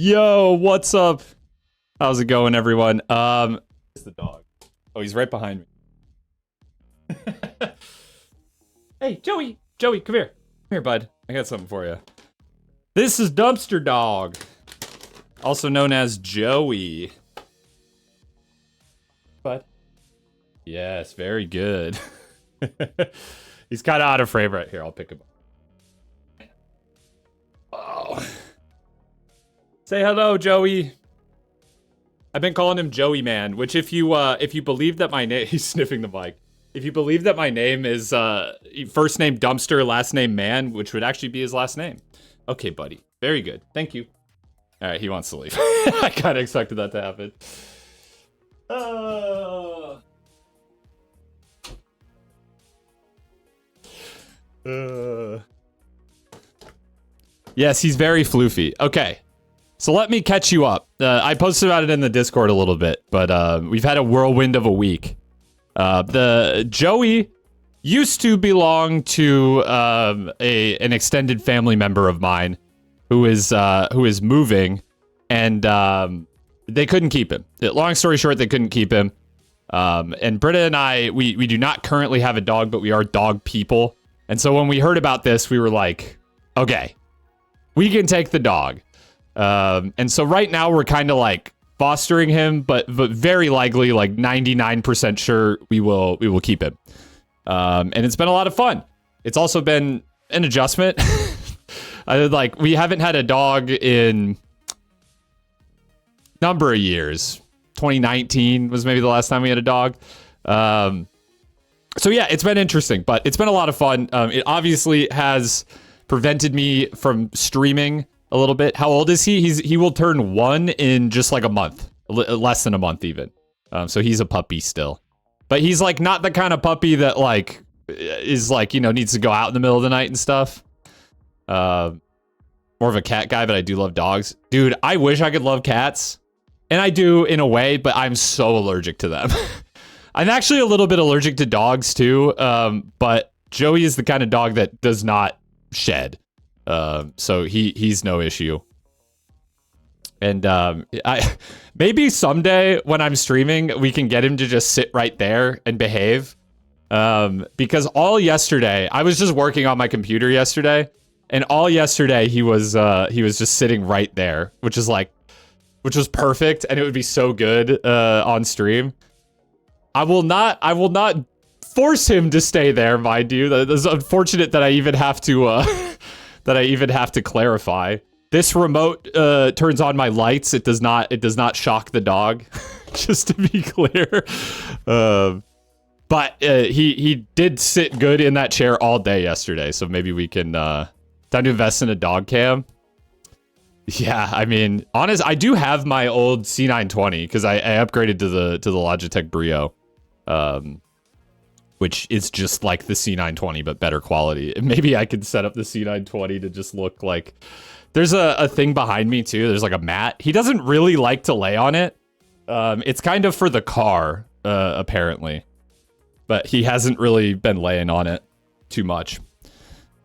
Yo, what's up? How's it going, everyone? It's the dog. Oh, he's right behind me. Hey, Joey, come here. Come here, bud. I got something for you. This is Dumpster Dog, also known as Joey. Bud. Yes, very good. He's kind of out of frame right here. I'll pick him up. Oh. Say hello, Joey. I've been calling him Joey Man, which if you believe that my name, he's sniffing the mic. If you believe that my name is first name Dumpster, last name Man, which would actually be his last name. Okay, buddy. Very good. Thank you. All right, he wants to leave. I kind of expected that to happen. Yes, he's very floofy. Okay. So let me catch you up. I posted about it in the Discord a little bit, but we've had a whirlwind of a week. The Joey used to belong to an extended family member of mine who is moving, and they couldn't keep him. Long story short, they couldn't keep him. And Britta and I, we do not currently have a dog, but we are dog people. And so when we heard about this, we were like, okay, we can take the dog. And so right now we're kind of like fostering him, but very likely, like 99% sure we will keep him. And it's been a lot of fun. It's also been an adjustment. We haven't had a dog in number of years. 2019 was maybe the last time we had a dog. So yeah, it's been interesting, but it's been a lot of fun. It obviously has prevented me from streaming a little bit. How old is he? He will turn 1 in just like a month, less than a month even. So he's a puppy still, but he's like not the kind of puppy that like is like, you know, needs to go out in the middle of the night and stuff. More of a cat guy, but I do love dogs. Dude, I wish I could love cats, and I do in a way, but I'm so allergic to them. I'm actually a little bit allergic to dogs too. But Joey is the kind of dog that does not shed. So he's no issue. And maybe someday when I'm streaming, we can get him to just sit right there and behave. Because all yesterday, I was just working on my computer yesterday, and all yesterday he was just sitting right there, which was perfect, and it would be so good on stream. I will not force him to stay there, mind you. That is unfortunate that I even have to clarify. This remote turns on my lights. It does not shock the dog. Just to be clear. But he did sit good in that chair all day yesterday. So maybe we can time to invest in a dog cam. Yeah, I mean, honest, I do have my old C920 because I upgraded to the Logitech Brio. Which is just like the C920, but better quality. Maybe I could set up the C920 to just look like... There's a thing behind me, too. There's like a mat. He doesn't really like to lay on it. It's kind of for the car, apparently. But he hasn't really been laying on it too much.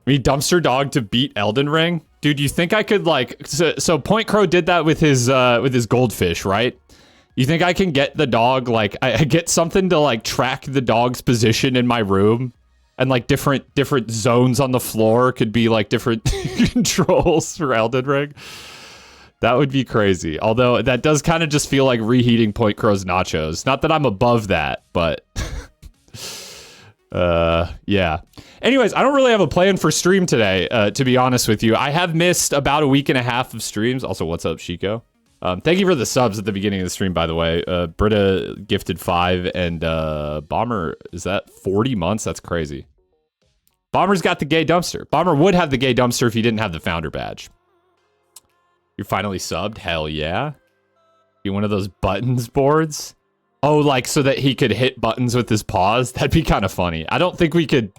We need Dumpster Dog to beat Elden Ring? Dude, you think I could, like... So Point Crow did that with his goldfish, right? You think I can get the dog, like, I get something to, like, track the dog's position in my room? And, like, different zones on the floor could be, like, different controls for Elden Ring? That would be crazy. Although, that does kind of just feel like reheating Point Crow's nachos. Not that I'm above that, but... yeah. Anyways, I don't really have a plan for stream today, to be honest with you. I have missed about a week and a half of streams. Also, what's up, Chico? Thank you for the subs at the beginning of the stream, by the way. Britta gifted 5, and Bomber, is that 40 months? That's crazy. Bomber's got the gay dumpster. Bomber would have the gay dumpster if he didn't have the founder badge. You're finally subbed? Hell yeah. Be one of those buttons boards? Oh, like so that he could hit buttons with his paws? That'd be kind of funny. I don't think we could...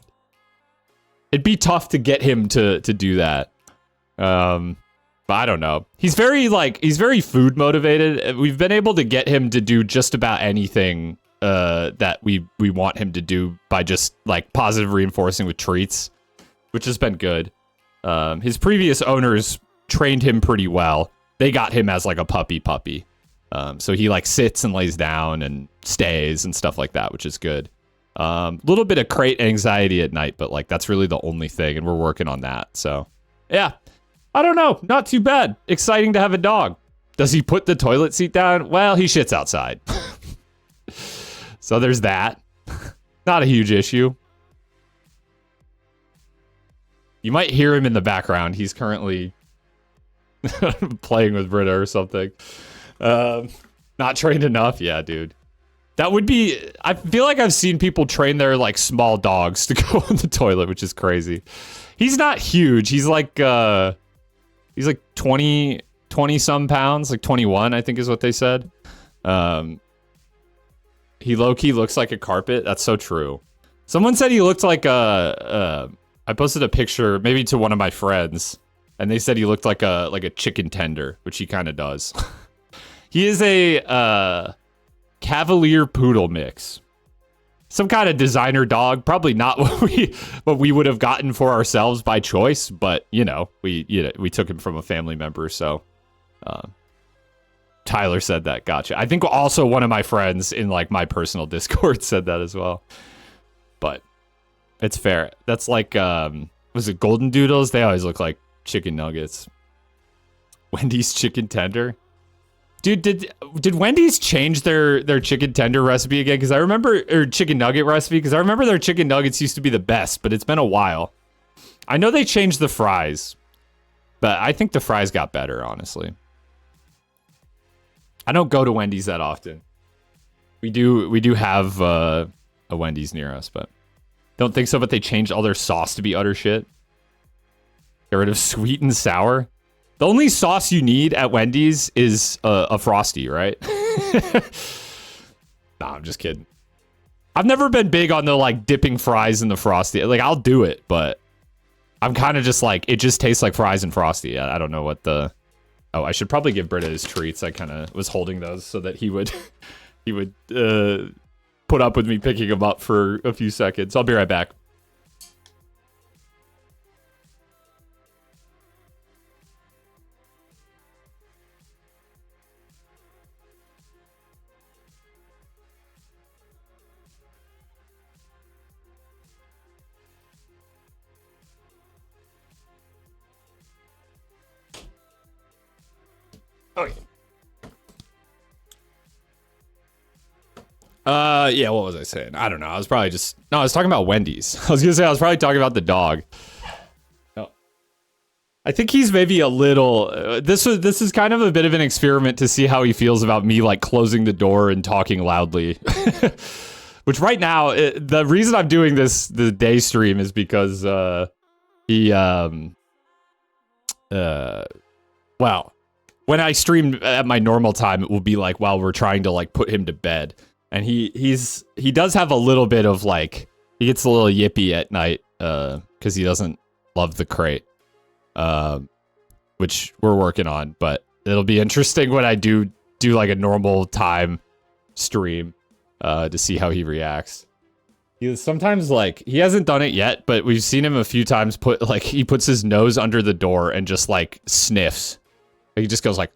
It'd be tough to get him to do that. But I don't know. He's very food motivated. We've been able to get him to do just about anything that we want him to do by just like positive reinforcing with treats, which has been good. His previous owners trained him pretty well. they got him as like a puppy. So he like sits and lays down and stays and stuff like that, which is good. Little bit of crate anxiety at night, but like that's really the only thing, and we're working on that. So yeah, I don't know, not too bad. Exciting to have a dog. Does he put the toilet seat down? Well, he shits outside. So there's that. Not a huge issue. You might hear him in the background. He's currently playing with Britta or something. Not trained enough. Yeah, dude. That would be... I feel like I've seen people train their, like, small dogs to go on the toilet, which is crazy. He's not huge. He's like 20-some pounds. Like 21, I think is what they said. He low-key looks like a carpet. That's so true. Someone said he looked like I posted a picture, maybe to one of my friends, and they said he looked like a chicken tender, which he kind of does. He is a Cavalier Poodle mix. Some kind of designer dog. Probably not what we would have gotten for ourselves by choice, but we took him from a family member, so Tyler said that. Gotcha. I think also one of my friends in like my personal Discord said that as well. But it's fair. That's like was it Golden Doodles? They always look like chicken nuggets. Wendy's chicken tender. Dude, did Wendy's change their chicken tender recipe again? Because I remember, or chicken nugget recipe, because I remember their chicken nuggets used to be the best, but it's been a while. I know they changed the fries, but I think the fries got better, honestly. I don't go to Wendy's that often. We do have a Wendy's near us, but don't think so. But they changed all their sauce to be utter shit. Get rid of sweet and sour. The only sauce you need at Wendy's is a Frosty, right? Nah, I'm just kidding. I've never been big on the like dipping fries in the Frosty. Like I'll do it, but I'm kind of just like, it just tastes like fries and Frosty. I don't know what the... Oh, I should probably give Britta his treats. I kind of was holding those so that he would put up with me picking them up for a few seconds. I'll be right back. Okay. Yeah, what was I saying? I don't know. I was probably just... No, I was talking about Wendy's. I was gonna say I was probably talking about the dog. No. I think he's maybe a little... This is kind of a bit of an experiment to see how he feels about me, like, closing the door and talking loudly. Which right now, the reason I'm doing the day stream is because, well... When I stream at my normal time, it will be like while we're trying to like put him to bed. And he does have a little bit of like, he gets a little yippy at night because he doesn't love the crate, which we're working on. But it'll be interesting when I do like a normal time stream to see how he reacts. He sometimes like, he hasn't done it yet, but we've seen him a few times he puts his nose under the door and just like sniffs. He just goes like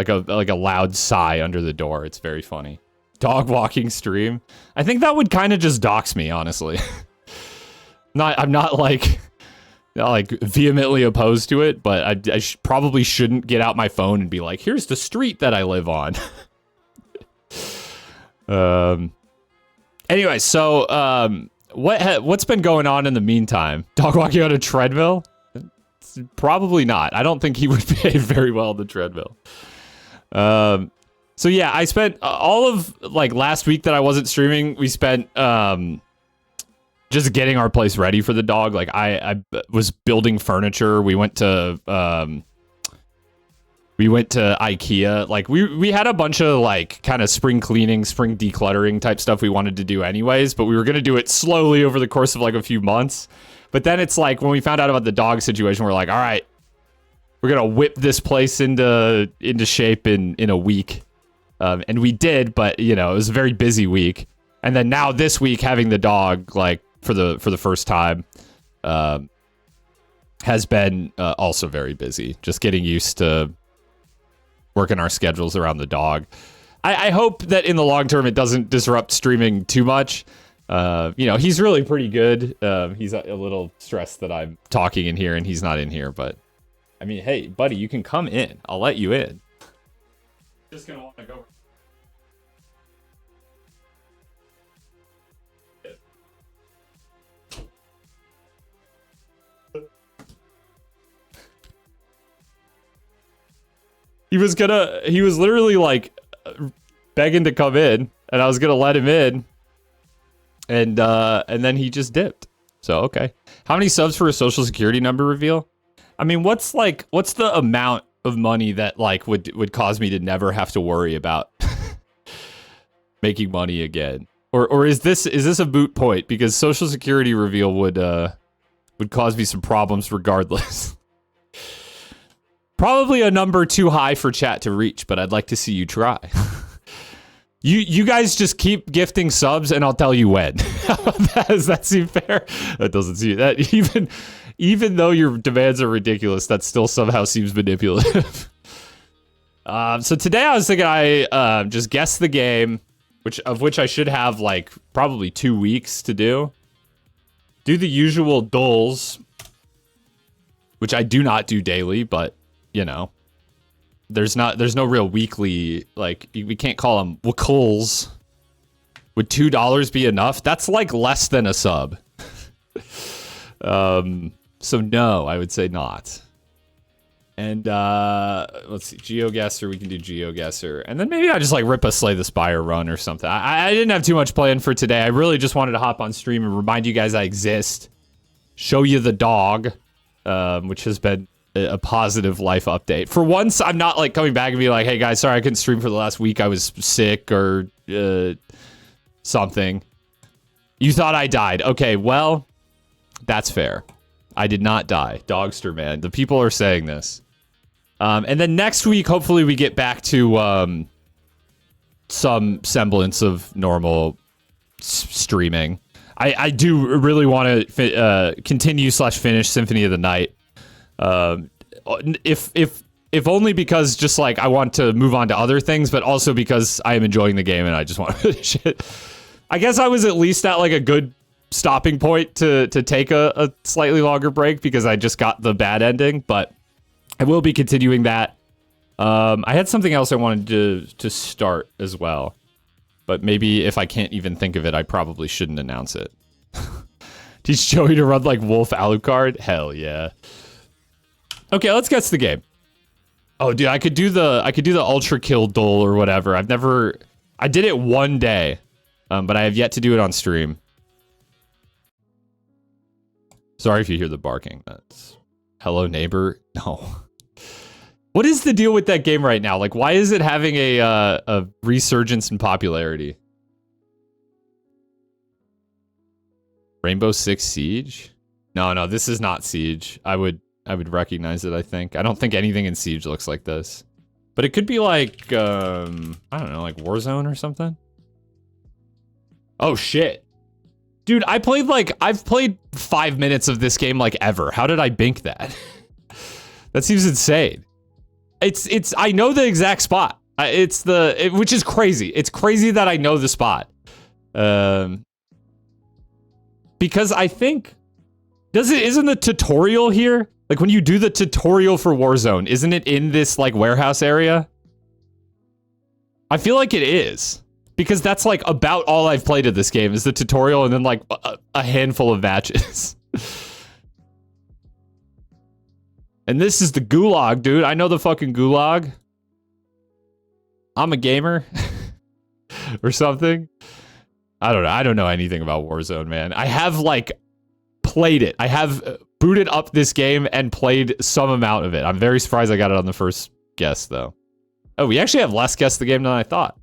a loud sigh under the door. It's very funny. Dog walking stream. I think that would kind of just dox me, honestly. I'm not like vehemently opposed to it, but I probably shouldn't get out my phone and be like, here's the street that I live on. Anyway, so what's been going on in the meantime? Dog walking on a treadmill? Probably not. I don't think he would behave very well on the treadmill. So yeah, I spent all of like last week that I wasn't streaming. We spent just getting our place ready for the dog. Like I was building furniture. We went to IKEA. Like we had a bunch of like kind of spring cleaning, spring decluttering type stuff we wanted to do anyways, but we were gonna do it slowly over the course of like a few months. But then it's like, when we found out about the dog situation, we're like, all right, we're going to whip this place into shape in a week. And we did, but, it was a very busy week. And then now this week, having the dog, like, for the first time, has been also very busy. Just getting used to working our schedules around the dog. I hope that in the long term it doesn't disrupt streaming too much. You know, he's really pretty good. He's a little stressed that I'm talking in here and he's not in here, but I mean, hey, buddy, you can come in. I'll let you in. Just gonna want to go. He was literally like begging to come in, and I was gonna let him in, and then he just dipped. So okay, how many subs for a social security number reveal? I mean, what's the amount of money that like would cause me to never have to worry about making money again? Or is this a moot point, because social security reveal would cause me some problems regardless. Probably a number too high for chat to reach, but I'd like to see you try. You guys just keep gifting subs and I'll tell you when. Does that seem fair? That doesn't seem that even though your demands are ridiculous, that still somehow seems manipulative. So today I was thinking I just guess the game, which I should have like probably 2 weeks to do. Do the usual dulls, which I do not do daily, but you know, there's no real weekly, like, we can't call them wakuls. Would $2 be enough? That's like less than a sub. So no, I would say not. And let's see, Geoguessr, we can do Geoguessr. And then maybe I just like rip a Slay the Spire run or something. I didn't have too much planned for today. I really just wanted to hop on stream and remind you guys I exist. Show you the dog, which has been a positive life update. For once, I'm not like coming back and be like, hey guys, sorry I couldn't stream for the last week. I was sick or something. You thought I died. Okay, well, that's fair. I did not die. Dogster, man. The people are saying this. And then next week, hopefully we get back to some semblance of normal streaming. I do really want to continue/finish Symphony of the Night. If only because just like I want to move on to other things, but also because I am enjoying the game and I just want to finish it. I guess I was at least at like a good stopping point to take a slightly longer break because I just got the bad ending, but I will be continuing that. I had something else I wanted to start as well, but maybe if I can't even think of it, I probably shouldn't announce it. Teach Joey to run like Wolf Alucard? Hell yeah. Okay, let's guess the game. Oh, dude, I could do the Ultrakidle duel or whatever. I did it one day, but I have yet to do it on stream. Sorry if you hear the barking. That's hello neighbor. No. What is the deal with that game right now? Like, why is it having a resurgence in popularity? Rainbow Six Siege? No, this is not Siege. I would recognize it, I think. I don't think anything in Siege looks like this. But it could be like, I don't know, like Warzone or something? Oh, shit. Dude, I've played 5 minutes of this game like ever. How did I bink that? That seems insane. I know the exact spot. Which is crazy. It's crazy that I know the spot. Because I think, isn't the tutorial here? Like when you do the tutorial for Warzone, isn't it in this like warehouse area? I feel like it is. Because that's like about all I've played of this game is the tutorial and then like a handful of matches. And this is the gulag, dude. I know the fucking gulag. I'm a gamer. Or something. I don't know. I don't know anything about Warzone, man. I have like played it. I have booted up this game and played some amount of it. I'm very surprised I got it on the first guess though. Oh, we actually have less guess the game than I thought.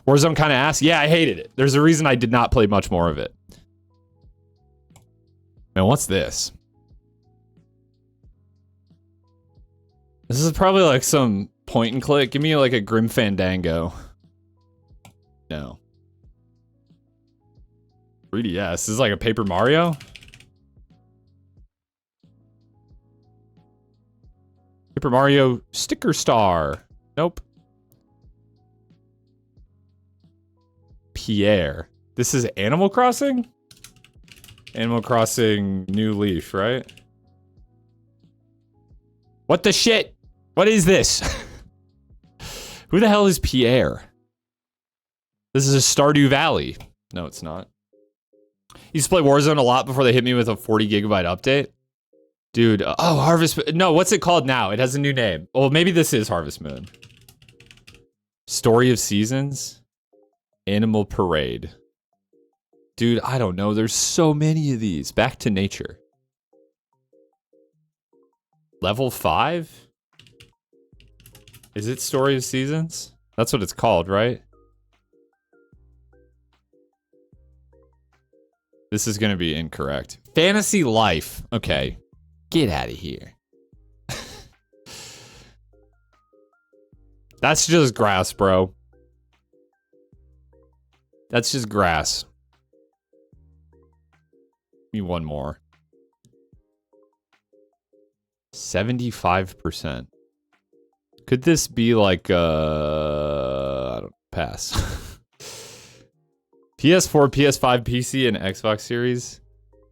Warzone kind of asked. Yeah, I hated it. There's a reason I did not play much more of it. Man, what's this? This is probably like some point and click. Give me like a Grim Fandango. No. 3DS. This is like a Paper Mario? Paper Mario Sticker Star. Nope. Pierre. This is Animal Crossing? Animal Crossing New Leaf, right? What the shit? What is this? Who the hell is Pierre? This is a Stardew Valley. No, it's not. Used to play Warzone a lot before they hit me with a 40 gigabyte update. Dude, oh, Harvest Moon. No, what's it called now? It has a new name. Well, maybe this is Harvest Moon. Story of Seasons? Animal Parade. Dude, I don't know. There's so many of these. Back to Nature. Level 5? Is it Story of Seasons? That's what it's called, right? This is going to be incorrect. Fantasy Life. Okay. Get out of here. That's just grass, bro. That's just grass. Give me one more. 75%. Could this be like, I don't pass. PS4, PS5, PC, and Xbox Series?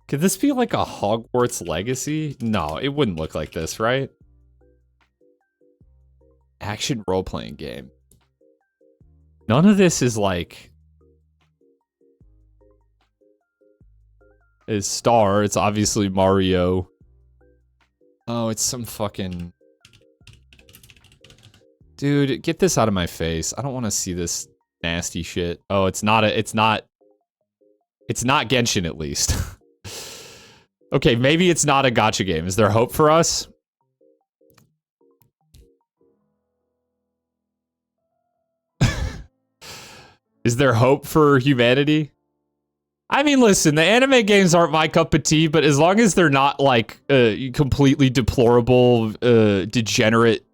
Could this be like a Hogwarts Legacy? No, it wouldn't look like this, right? Action role-playing game. None of this is like... is Star. It's obviously Mario. Oh, it's some fucking... Dude, get this out of my face. I don't want to see this nasty shit. Oh, it's not Genshin at least. Okay, maybe it's not a gacha game. Is there hope for us? Is there hope for humanity? I mean, listen, the anime games aren't my cup of tea, but as long as they're not like completely deplorable, degenerate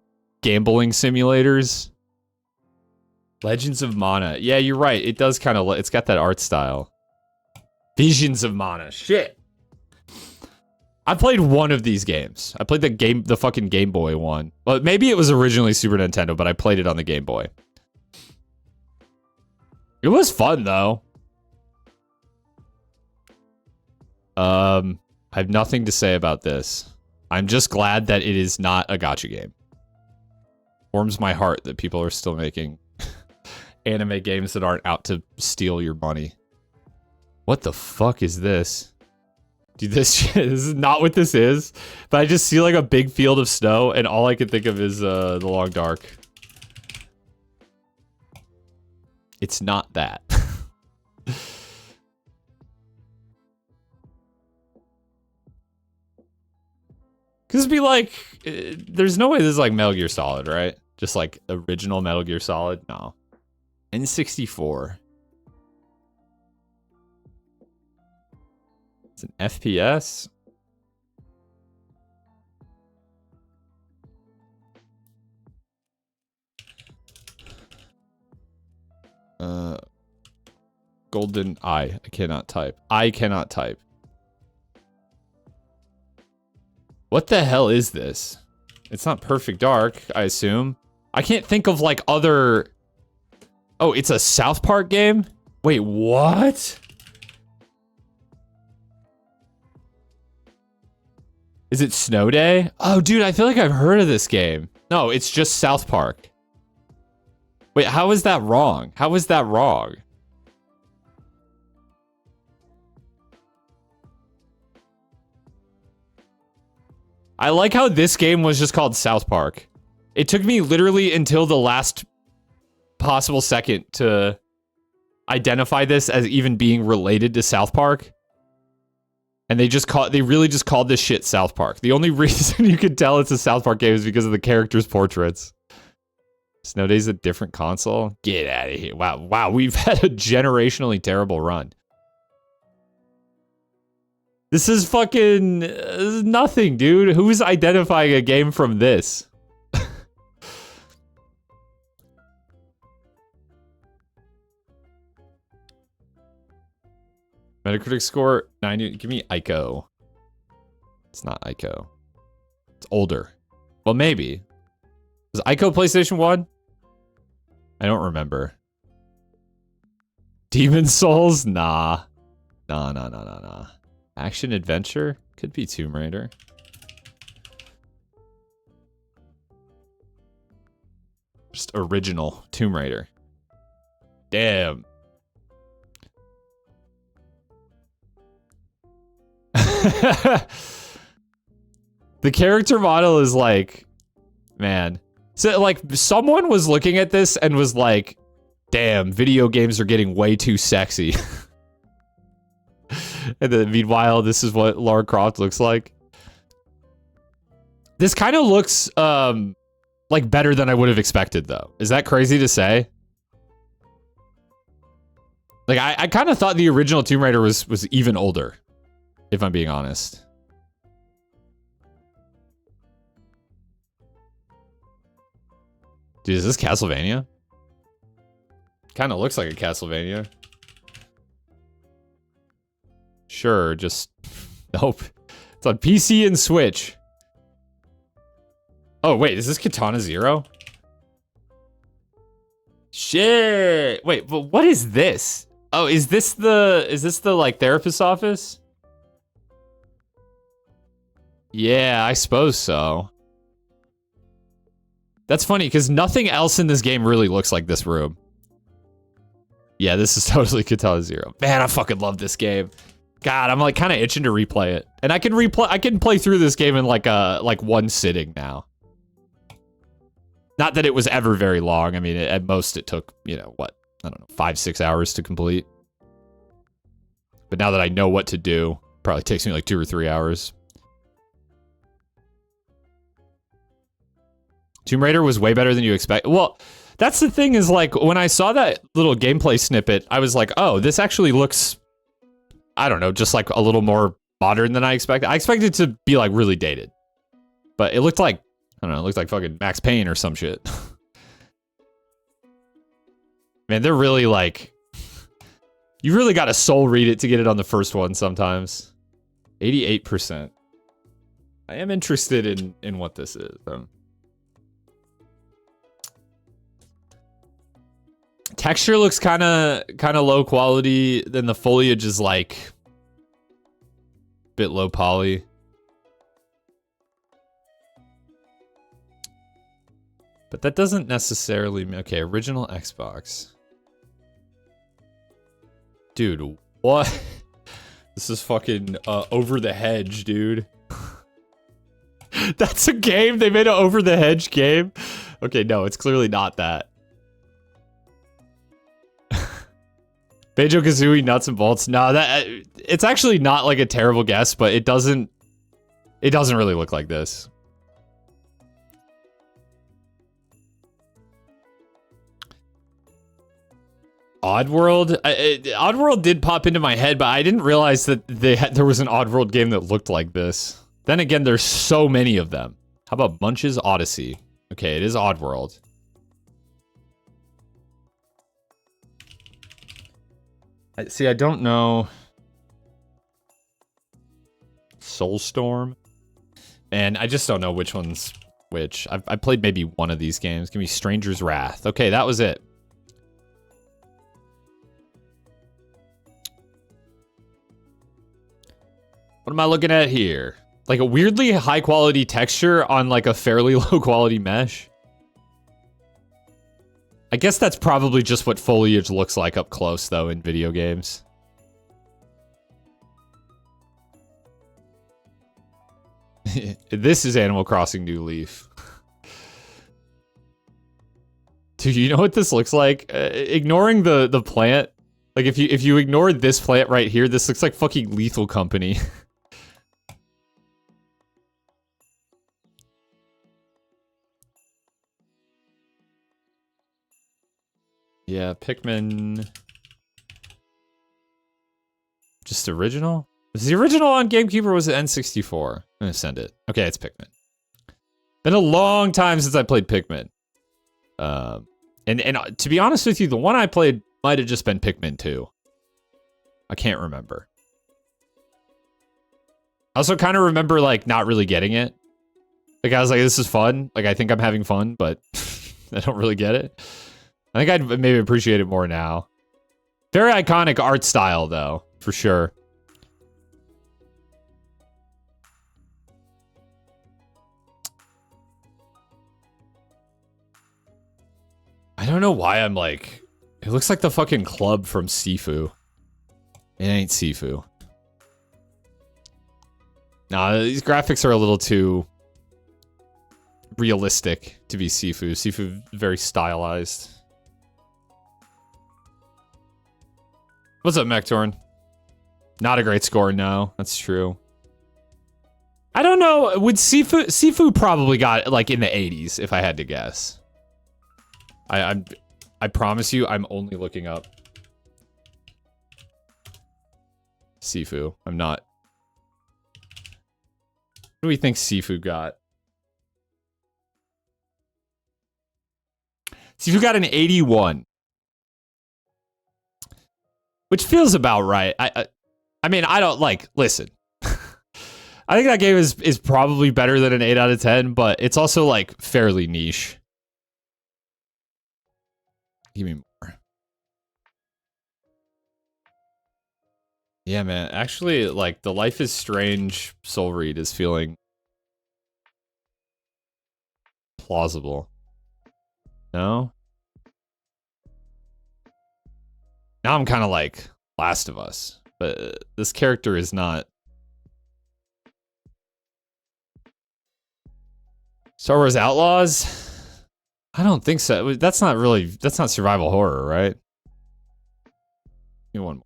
gambling simulators. Legends of Mana. Yeah, you're right. It does kind of, it's got that art style. Visions of Mana. Shit. I played one of these games. I played the fucking Game Boy one. Well, maybe it was originally Super Nintendo, but I played it on the Game Boy. It was fun, though. I have nothing to say about this. I'm just glad that it is not a gacha game. Warms my heart that people are still making anime games that aren't out to steal your money. What the fuck is this? Dude, this is not what this is. But I just see like a big field of snow, and all I can think of is the Long Dark. It's not that. Cause it'd be like, there's no way this is like Metal Gear Solid, right? Just like original Metal Gear Solid? No. N64. It's an FPS? Golden Eye. I cannot type. I cannot type. What the hell is this? It's not Perfect Dark, I assume. I can't think of like other... Oh, it's a South Park game? Wait, what? Is it Snow Day? Oh, dude, I feel like I've heard of this game. No, it's just South Park. Wait, how is that wrong? How is that wrong? I like how this game was just called South Park. It took me literally until the last possible second to identify this as even being related to South Park. And they really just called this shit South Park. The only reason you could tell it's a South Park game is because of the characters' portraits. Snow Day's a different console? Get out of here. Wow, we've had a generationally terrible run. This is fucking nothing, dude. Who's identifying a game from this? Metacritic score 90. Give me Ico. It's not Ico. It's older. Well, maybe. Was Ico PlayStation 1? I don't remember. Demon Souls? Nah. Nah. Action adventure? Could be Tomb Raider. Just original Tomb Raider. Damn. The character model is like, man. So like someone was looking at this and was like, damn, video games are getting way too sexy. And then meanwhile, this is what Lara Croft looks like. This kind of looks like better than I would have expected though. Is that crazy to say? Like I kind of thought the original Tomb Raider was even older, if I'm being honest. Dude, is this Castlevania? Kind of looks like a Castlevania. Sure, just... Nope. It's on PC and Switch. Oh, wait, is this Katana Zero? Shit! Wait, but what is this? Oh, is this the, like, therapist's office? Yeah, I suppose so. That's funny, because nothing else in this game really looks like this room. Yeah, this is totally Katana Zero. Man, I fucking love this game. God, I'm like kind of itching to replay it. And I can play through this game in like one sitting now. Not that it was ever very long. I mean, at most it took, you know, what? I don't know, 5-6 hours to complete. But now that I know what to do, probably takes me like 2 or 3 hours. Tomb Raider was way better than you expect. Well, that's the thing is like, when I saw that little gameplay snippet, I was like, oh, this actually looks, I don't know, just like a little more modern than I expected. I expected it to be like really dated. But it looked like, I don't know, it looked like fucking Max Payne or some shit. Man, they're really like, you really got to soul read it to get it on the first one sometimes. 88%. I am interested in what this is. Texture looks kind of low quality. Then the foliage is like a bit low poly. But that doesn't necessarily mean, okay, original Xbox. Dude, what? This is fucking Over the Hedge, dude. That's a game? They made an Over the Hedge game? Okay, no, it's clearly not that. Banjo-Kazooie Nuts and Bolts. No, that it's actually not like a terrible guess, but it doesn't really look like this. Oddworld? Oddworld did pop into my head, but I didn't realize that there was an Oddworld game that looked like this. Then again, there's so many of them. How about Munch's Odyssey? Okay, it is Oddworld. See, I don't know. Soulstorm? And I just don't know which one's which. I played maybe one of these games. Give me Stranger's Wrath. Okay, that was it. What am I looking at here? Like a weirdly high quality texture on like a fairly low quality mesh. I guess that's probably just what foliage looks like up close, though, in video games. This is Animal Crossing New Leaf. Dude, you know what this looks like? Ignoring the plant. Like, if you ignore this plant right here, this looks like fucking Lethal Company. Yeah, Pikmin. Just original? Was the original on GameCube or was it N64? I'm gonna send it. Okay, it's Pikmin. Been a long time since I played Pikmin. And to be honest with you, the one I played might have just been Pikmin 2. I can't remember. I also kind of remember, like, not really getting it. Like, I was like, this is fun. Like, I think I'm having fun, but I don't really get it. I think I'd maybe appreciate it more now. Very iconic art style, though, for sure. I don't know why I'm like... It looks like the fucking club from Sifu. It ain't Sifu. Nah, these graphics are a little too realistic to be Sifu. Sifu very stylized. What's up, Mektorn? Not a great score, no. That's true. I don't know. Would Sifu probably got it like in the 80s, if I had to guess. I promise you, I'm only looking up Sifu. I'm not. What do we think Sifu got? Sifu got an 81. Which feels about right. I mean, I don't like, listen. I think that game is probably better than an 8 out of 10, but it's also like fairly niche. Give me more. Yeah, man. Actually, like, the Life is Strange soul read is feeling plausible. No? Now I'm kind of like Last of Us, but this character is not. Star Wars Outlaws? I don't think so. That's not survival horror, right? Give me one more.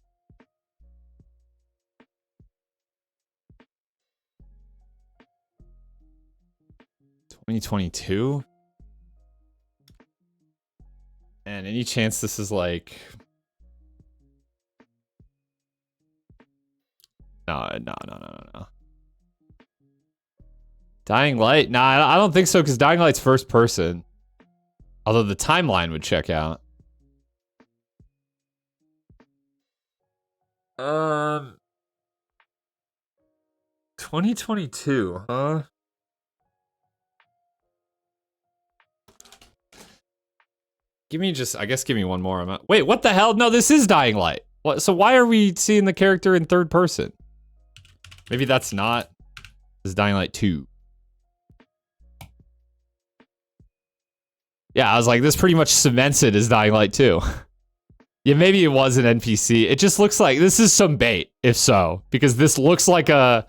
2022? And any chance this is like... No. Dying Light? Nah, I don't think so, because Dying Light's first person. Although the timeline would check out. 2022, huh? Give me one more. Wait, what the hell? No, this is Dying Light. What? So why are we seeing the character in third person? Maybe that's not. This is Dying Light 2. Yeah, I was like, this pretty much cements it as Dying Light 2. Yeah, maybe it was an NPC. It just looks like this is some bait, if so, because this looks like the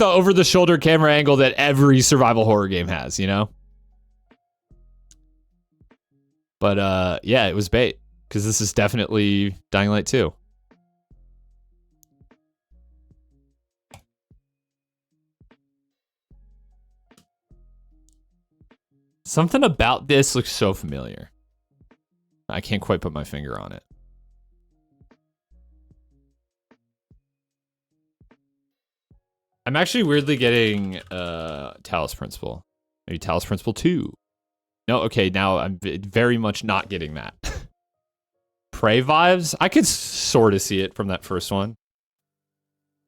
over-the-shoulder camera angle that every survival horror game has, you know? But yeah, it was bait, because this is definitely Dying Light 2. Something about this looks so familiar. I can't quite put my finger on it. I'm actually weirdly getting Talos Principle. Maybe Talos Principle 2. No, okay, now I'm very much not getting that. Prey vibes? I could sort of see it from that first one.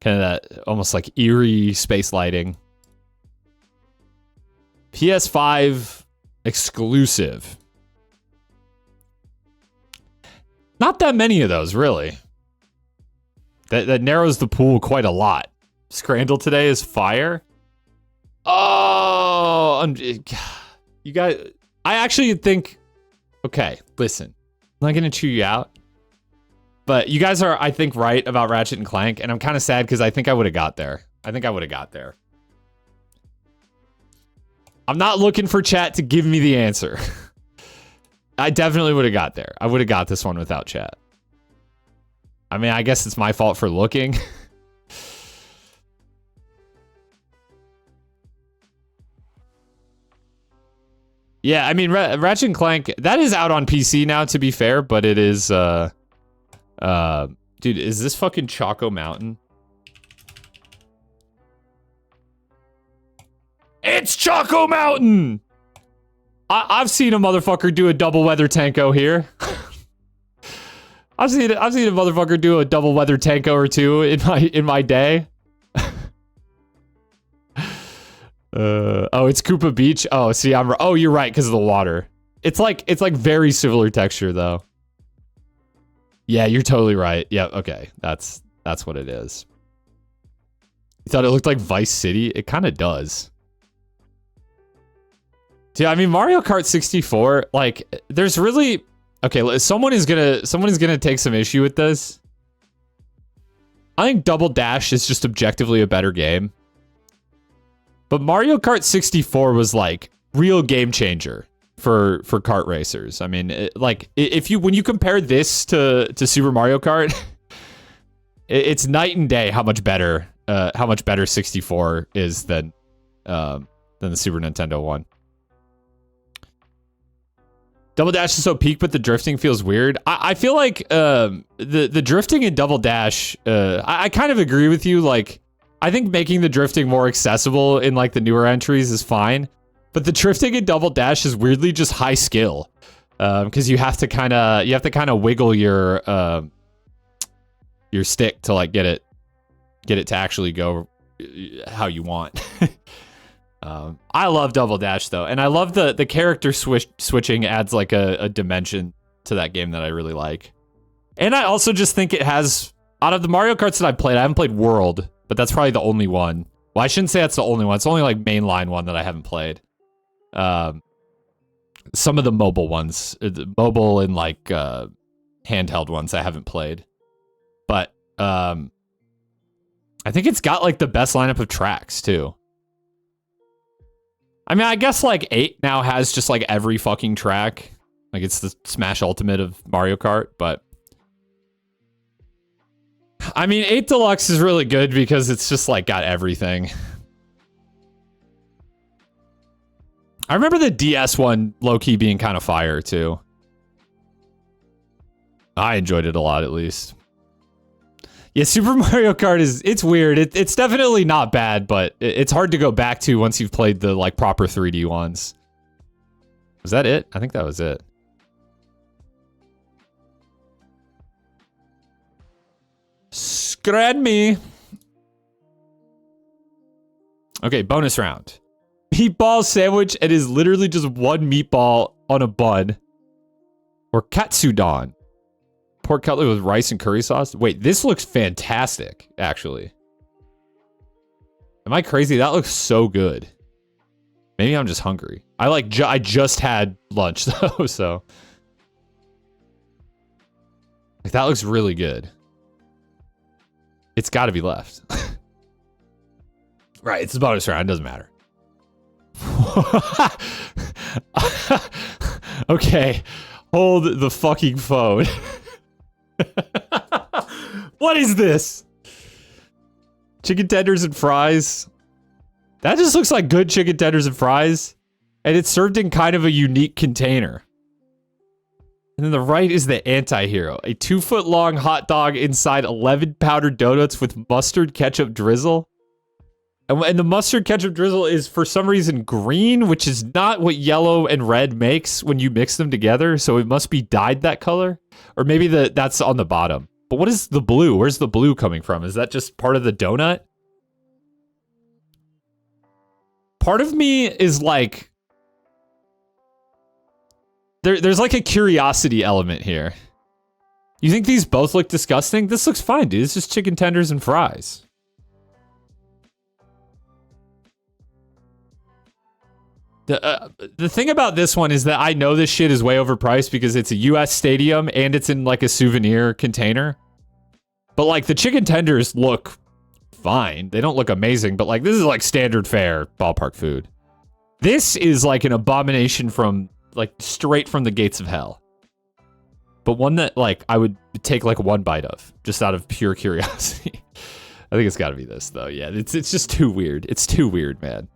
Kind of that almost like eerie space lighting. PS5 exclusive. Not that many of those, really. That narrows the pool quite a lot. Scrandle today is fire. Oh, you guys. I actually think. Okay, listen. I'm not gonna chew you out. But you guys are, I think, right about Ratchet and Clank, and I'm kind of sad because I think I would have got there. I'm not looking for chat to give me the answer. I definitely would have got there. I would have got this one without chat. I mean, I guess it's my fault for looking. Yeah, I mean, Ratchet and Clank, that is out on PC now, to be fair, but it is, dude, is this fucking Choco Mountain? It's Choco Mountain! I've seen a motherfucker do a double weather tanko here. I've seen a motherfucker do a double weather tanko or two in my day. Oh, it's Koopa Beach. Oh, see, oh, you're right because of the water. It's like very similar texture though. Yeah, you're totally right. Yeah, okay. That's what it is. You thought it looked like Vice City? It kind of does. Yeah, I mean Mario Kart 64, like there's really okay, someone is gonna take some issue with this. I think Double Dash is just objectively a better game. But Mario Kart 64 was like real game changer for kart racers. I mean, when you compare this to Super Mario Kart, it's night and day how much better 64 is than the Super Nintendo one. Double Dash is so peak, but the drifting feels weird. I feel like the drifting in Double Dash, I kind of agree with you. Like, I think making the drifting more accessible in like the newer entries is fine, but the drifting in Double Dash is weirdly just high skill, because you have to kind of wiggle your stick to like get it to actually go how you want. I love Double Dash though, and I love the character switching adds like a dimension to that game that I really like. And I also just think it has, out of the Mario Karts that I've played, I haven't played World, but that's probably the only one. Well, I shouldn't say that's the only one. It's only like mainline one that I haven't played. Some of the mobile ones, the mobile and like handheld ones I haven't played. But I think it's got like the best lineup of tracks too. I mean, I guess like 8 now has just like every fucking track. Like it's the Smash Ultimate of Mario Kart, but I mean, 8 Deluxe is really good because it's just like got everything. I remember the DS one low-key being kind of fire too. I enjoyed it a lot, at least. Yeah, Super Mario Kart it's weird. It's definitely not bad, but it's hard to go back to once you've played the like proper 3D ones. Was that it? I think that was it. Scrad me. Okay, bonus round. Meatball sandwich, and is literally just one meatball on a bun. Or katsudon. Pork cutlet with rice and curry sauce. Wait, this looks fantastic, actually. Am I crazy? That looks so good. Maybe I'm just hungry. I just had lunch though, so like that looks really good. It's got to be left. Right, it's a bonus round. It doesn't matter. Okay, hold the fucking phone. What is this? Chicken tenders and fries. That just looks like good chicken tenders and fries. And it's served in kind of a unique container. And then the right is the anti-hero. A 2-foot-long hot dog inside 11 powdered donuts with mustard ketchup drizzle. And the mustard ketchup drizzle is for some reason green, which is not what yellow and red makes when you mix them together. So it must be dyed that color. Or maybe that's on the bottom. But what is the blue? Where's the blue coming from? Is that just part of the donut? Part of me is like... There's like a curiosity element here. You think these both look disgusting? This looks fine, dude. It's just chicken tenders and fries. The thing about this one is that I know this shit is way overpriced because it's a US stadium and it's in like a souvenir container. But like the chicken tenders look fine. They don't look amazing, but like this is like standard fare ballpark food. This is like an abomination from like straight from the gates of hell. But one that like I would take like one bite of just out of pure curiosity. I think it's got to be this though. Yeah, it's just too weird. It's too weird, man.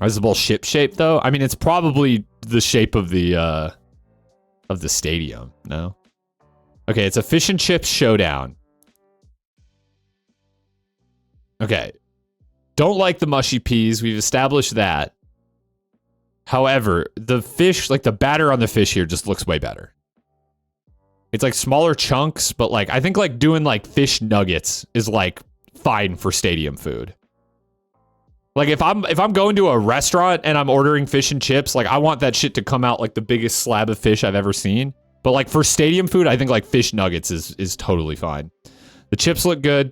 Is the ball ship shape though? I mean, it's probably the shape of the stadium. No. Okay, it's a fish and chips showdown. Okay, don't like the mushy peas. We've established that. However, the fish, like the batter on the fish here, just looks way better. It's like smaller chunks, but like I think like doing like fish nuggets is like fine for stadium food. Like if I'm going to a restaurant and I'm ordering fish and chips, like I want that shit to come out like the biggest slab of fish I've ever seen. But like for stadium food, I think like fish nuggets is totally fine. The chips look good.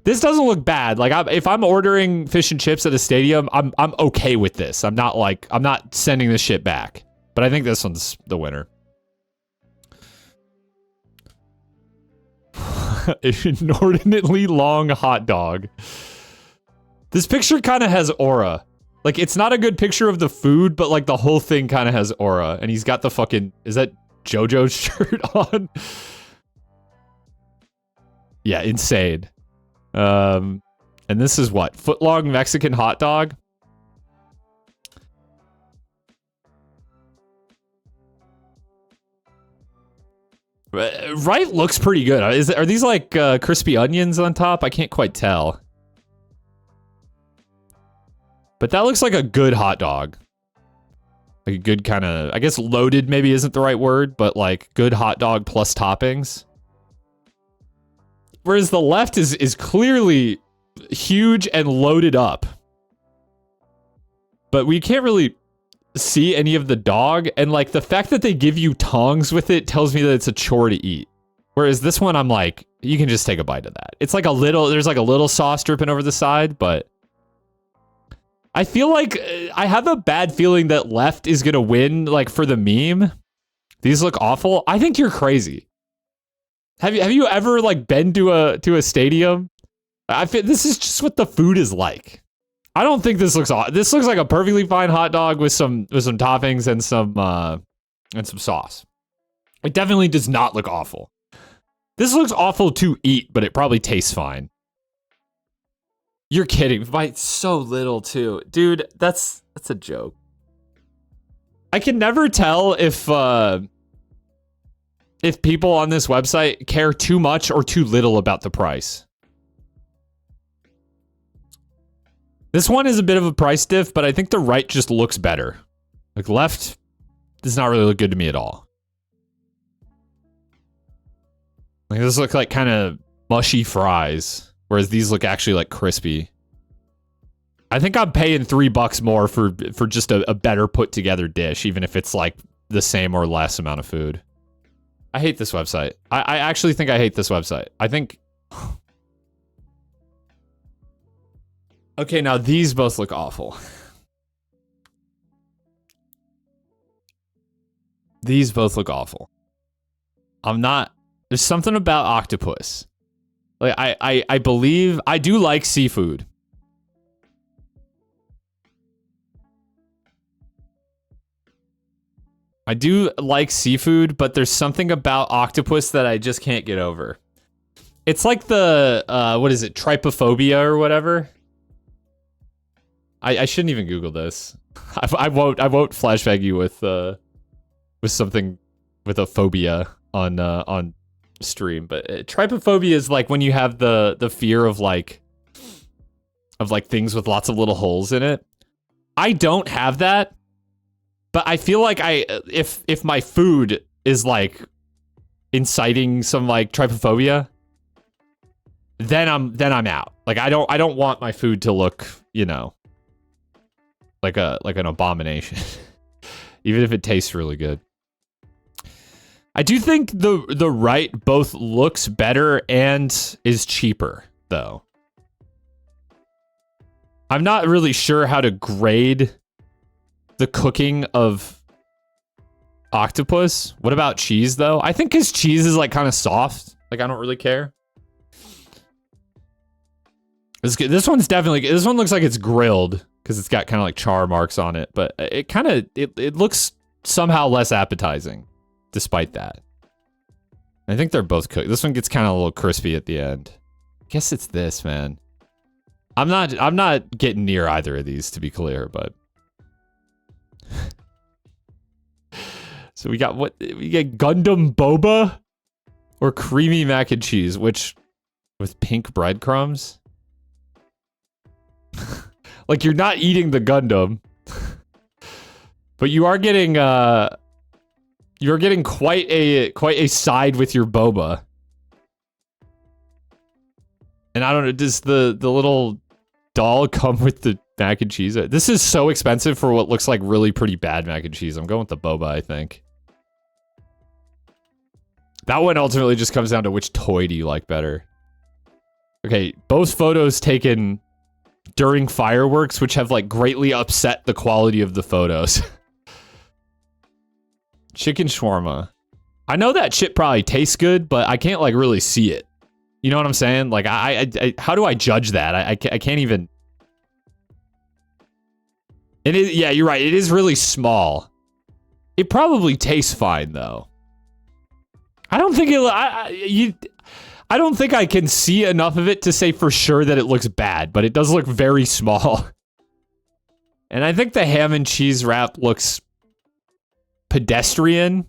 This doesn't look bad. Like if I'm ordering fish and chips at a stadium, I'm okay with this. I'm not sending this shit back. But I think this one's the winner. Inordinately long hot dog. This picture kind of has aura. Like, it's not a good picture of the food, but like the whole thing kind of has aura. And he's got the fucking, is that JoJo's shirt on? Yeah, insane. And this is what? Footlong Mexican hot dog? Right looks pretty good. Are these like crispy onions on top? I can't quite tell. But that looks like a good hot dog. Like a good kind of, I guess loaded maybe isn't the right word, but like good hot dog plus toppings. Whereas the left is clearly huge and loaded up. But we can't really see any of the dog, and like the fact that they give you tongs with it tells me that it's a chore to eat. Whereas this one, I'm like, you can just take a bite of that. It's like a little, there's like a little sauce dripping over the side, but I feel like I have a bad feeling that left is gonna win, like for the meme. These look awful. I think you're crazy. Have you ever like been to a stadium? I feel this is just what the food is like. I don't think this looks awesome. This looks like a perfectly fine hot dog with some toppings and some sauce. It definitely does not look awful. This looks awful to eat, but it probably tastes fine. You're kidding. By so little too. Dude, that's a joke. I can never tell if people on this website care too much or too little about the price. This one is a bit of a price diff, but I think the right just looks better. Like left does not really look good to me at all. Like this looks like kind of mushy fries, whereas these look actually like crispy. I think I'm paying $3 more for just a better put together dish, even if it's like the same or less amount of food. I hate this website. I actually think I hate this website. I think... Okay, now these both look awful. These both look awful. I'm not... There's something about octopus. Like, I believe... I do like seafood. I do like seafood, but there's something about octopus that I just can't get over. It's like the... what is it? Trypophobia or whatever? I shouldn't even Google this. I won't flashback you with something with a phobia on stream. But trypophobia is like when you have the fear of like things with lots of little holes in it. I don't have that, but I feel like if my food is like inciting some like trypophobia, then I'm out. Like I don't want my food to look, you know, like an abomination, even if it tastes really good. I do think the right both looks better and is cheaper, though. I'm not really sure how to grade the cooking of octopus. What about cheese, though? I think his cheese is like kind of soft. Like I don't really care. This one's definitely... This one looks like it's grilled because it's got kind of like char marks on it, but it kind of... It looks somehow less appetizing despite that. I think they're both cooked. This one gets kind of a little crispy at the end. I guess it's this, man. I'm not getting near either of these, to be clear, but... So we got what? We get Gundam Boba or creamy mac and cheese, which with pink breadcrumbs? Like you're not eating the Gundam, but you are getting you're getting quite a side with your boba. And I don't know, does the little doll come with the mac and cheese? This is so expensive for what looks like really pretty bad mac and cheese. I'm going with the boba, I think. That one ultimately just comes down to which toy do you like better. Okay, both photos taken during fireworks, which have like greatly upset the quality of the photos. Chicken shawarma. I know that shit probably tastes good, but I can't like really see it. You know what I'm saying? Like, I how do I judge that? I can't even. It is, yeah, you're right. It is really small. It probably tastes fine though. I don't think I don't think I can see enough of it to say for sure that it looks bad, but it does look very small. And I think the ham and cheese wrap looks pedestrian,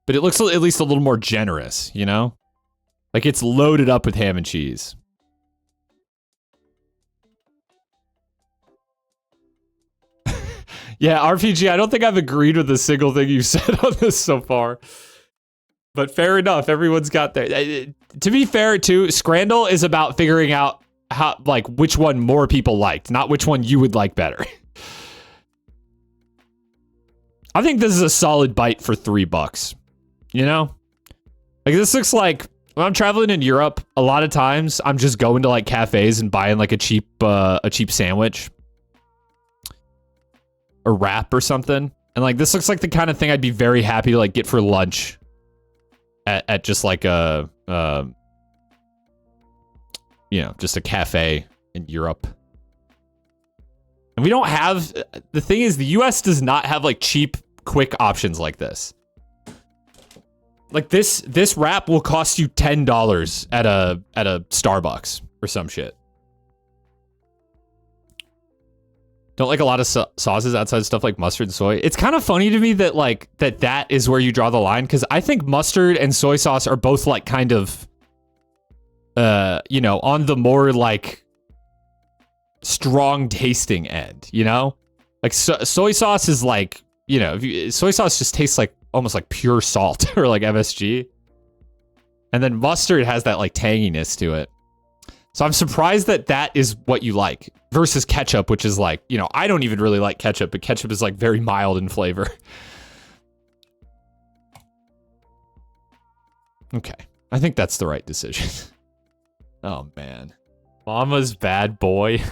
but it looks at least a little more generous, you know? Like it's loaded up with ham and cheese. Yeah, RPG, I don't think I've agreed with a single thing you said on this so far. But fair enough, everyone's got their... To be fair, too, Scrandle is about figuring out how, like, which one more people liked, not which one you would like better. I think this is a solid bite for $3, you know? Like, this looks like... When I'm traveling in Europe, a lot of times, I'm just going to, like, cafes and buying, like, a cheap sandwich. Or wrap or something. And, like, this looks like the kind of thing I'd be very happy to, like, get for lunch. At just like a, you know, just a cafe in Europe. And we don't have, the thing is, the US does not have like cheap, quick options like this. Like this wrap will cost you $10 at a Starbucks or some shit. Don't like a lot of sauces outside stuff like mustard and soy. It's kind of funny to me that like that is where you draw the line, because I think mustard and soy sauce are both like kind of, you know, on the more like strong tasting end. You know, like soy sauce is like, you know, soy sauce just tastes like almost like pure salt or like MSG, and then mustard has that like tanginess to it. So I'm surprised that that is what you like versus ketchup, which is like, you know, I don't even really like ketchup, but ketchup is like very mild in flavor. Okay. I think that's the right decision. Oh, man. Mama's Bad Boy.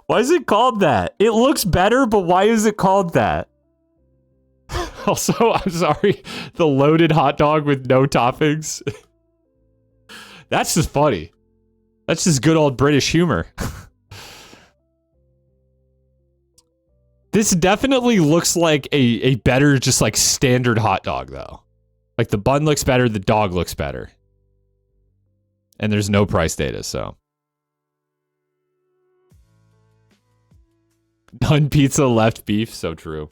Why is it called that? It looks better, but why is it called that? Also, I'm sorry, the loaded hot dog with no toppings. That's just funny. That's just good old British humor. This definitely looks like a better, just like standard hot dog, though. Like the bun looks better, the dog looks better. And there's no price data, so. Done pizza, left beef, so true.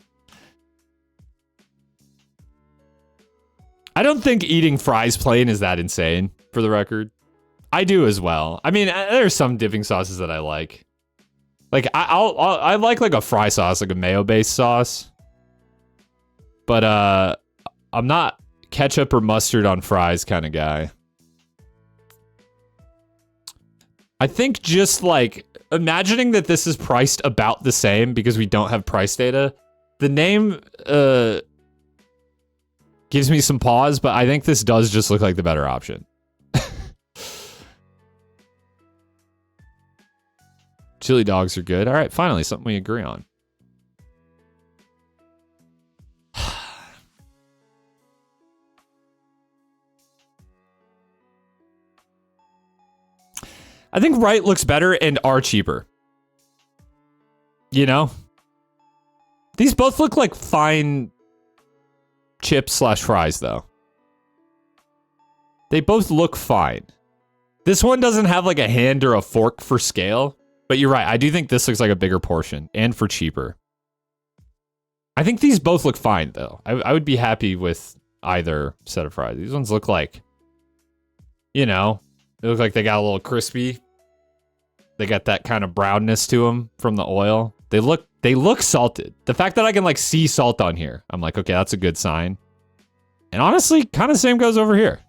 I don't think eating fries plain is that insane, for the record. I do as well. I mean, there's some dipping sauces that I like. Like, I like a fry sauce, like a mayo-based sauce. But, I'm not ketchup or mustard on fries kind of guy. I think just, like, imagining that this is priced about the same because we don't have price data, the name, gives me some pause, but I think this does just look like the better option. Chili dogs are good. All right, finally, something we agree on. I think Right looks better and are cheaper. You know? These both look like fine chips / fries, though. They both look fine. This one doesn't have like a hand or a fork for scale. But you're right, I do think this looks like a bigger portion, and for cheaper. I think these both look fine, though. I would be happy with either set of fries. These ones look like, you know, they look like they got a little crispy. They got that kind of brownness to them from the oil. They look salted. The fact that I can, like, see salt on here, I'm like, okay, that's a good sign. And honestly, kind of same goes over here.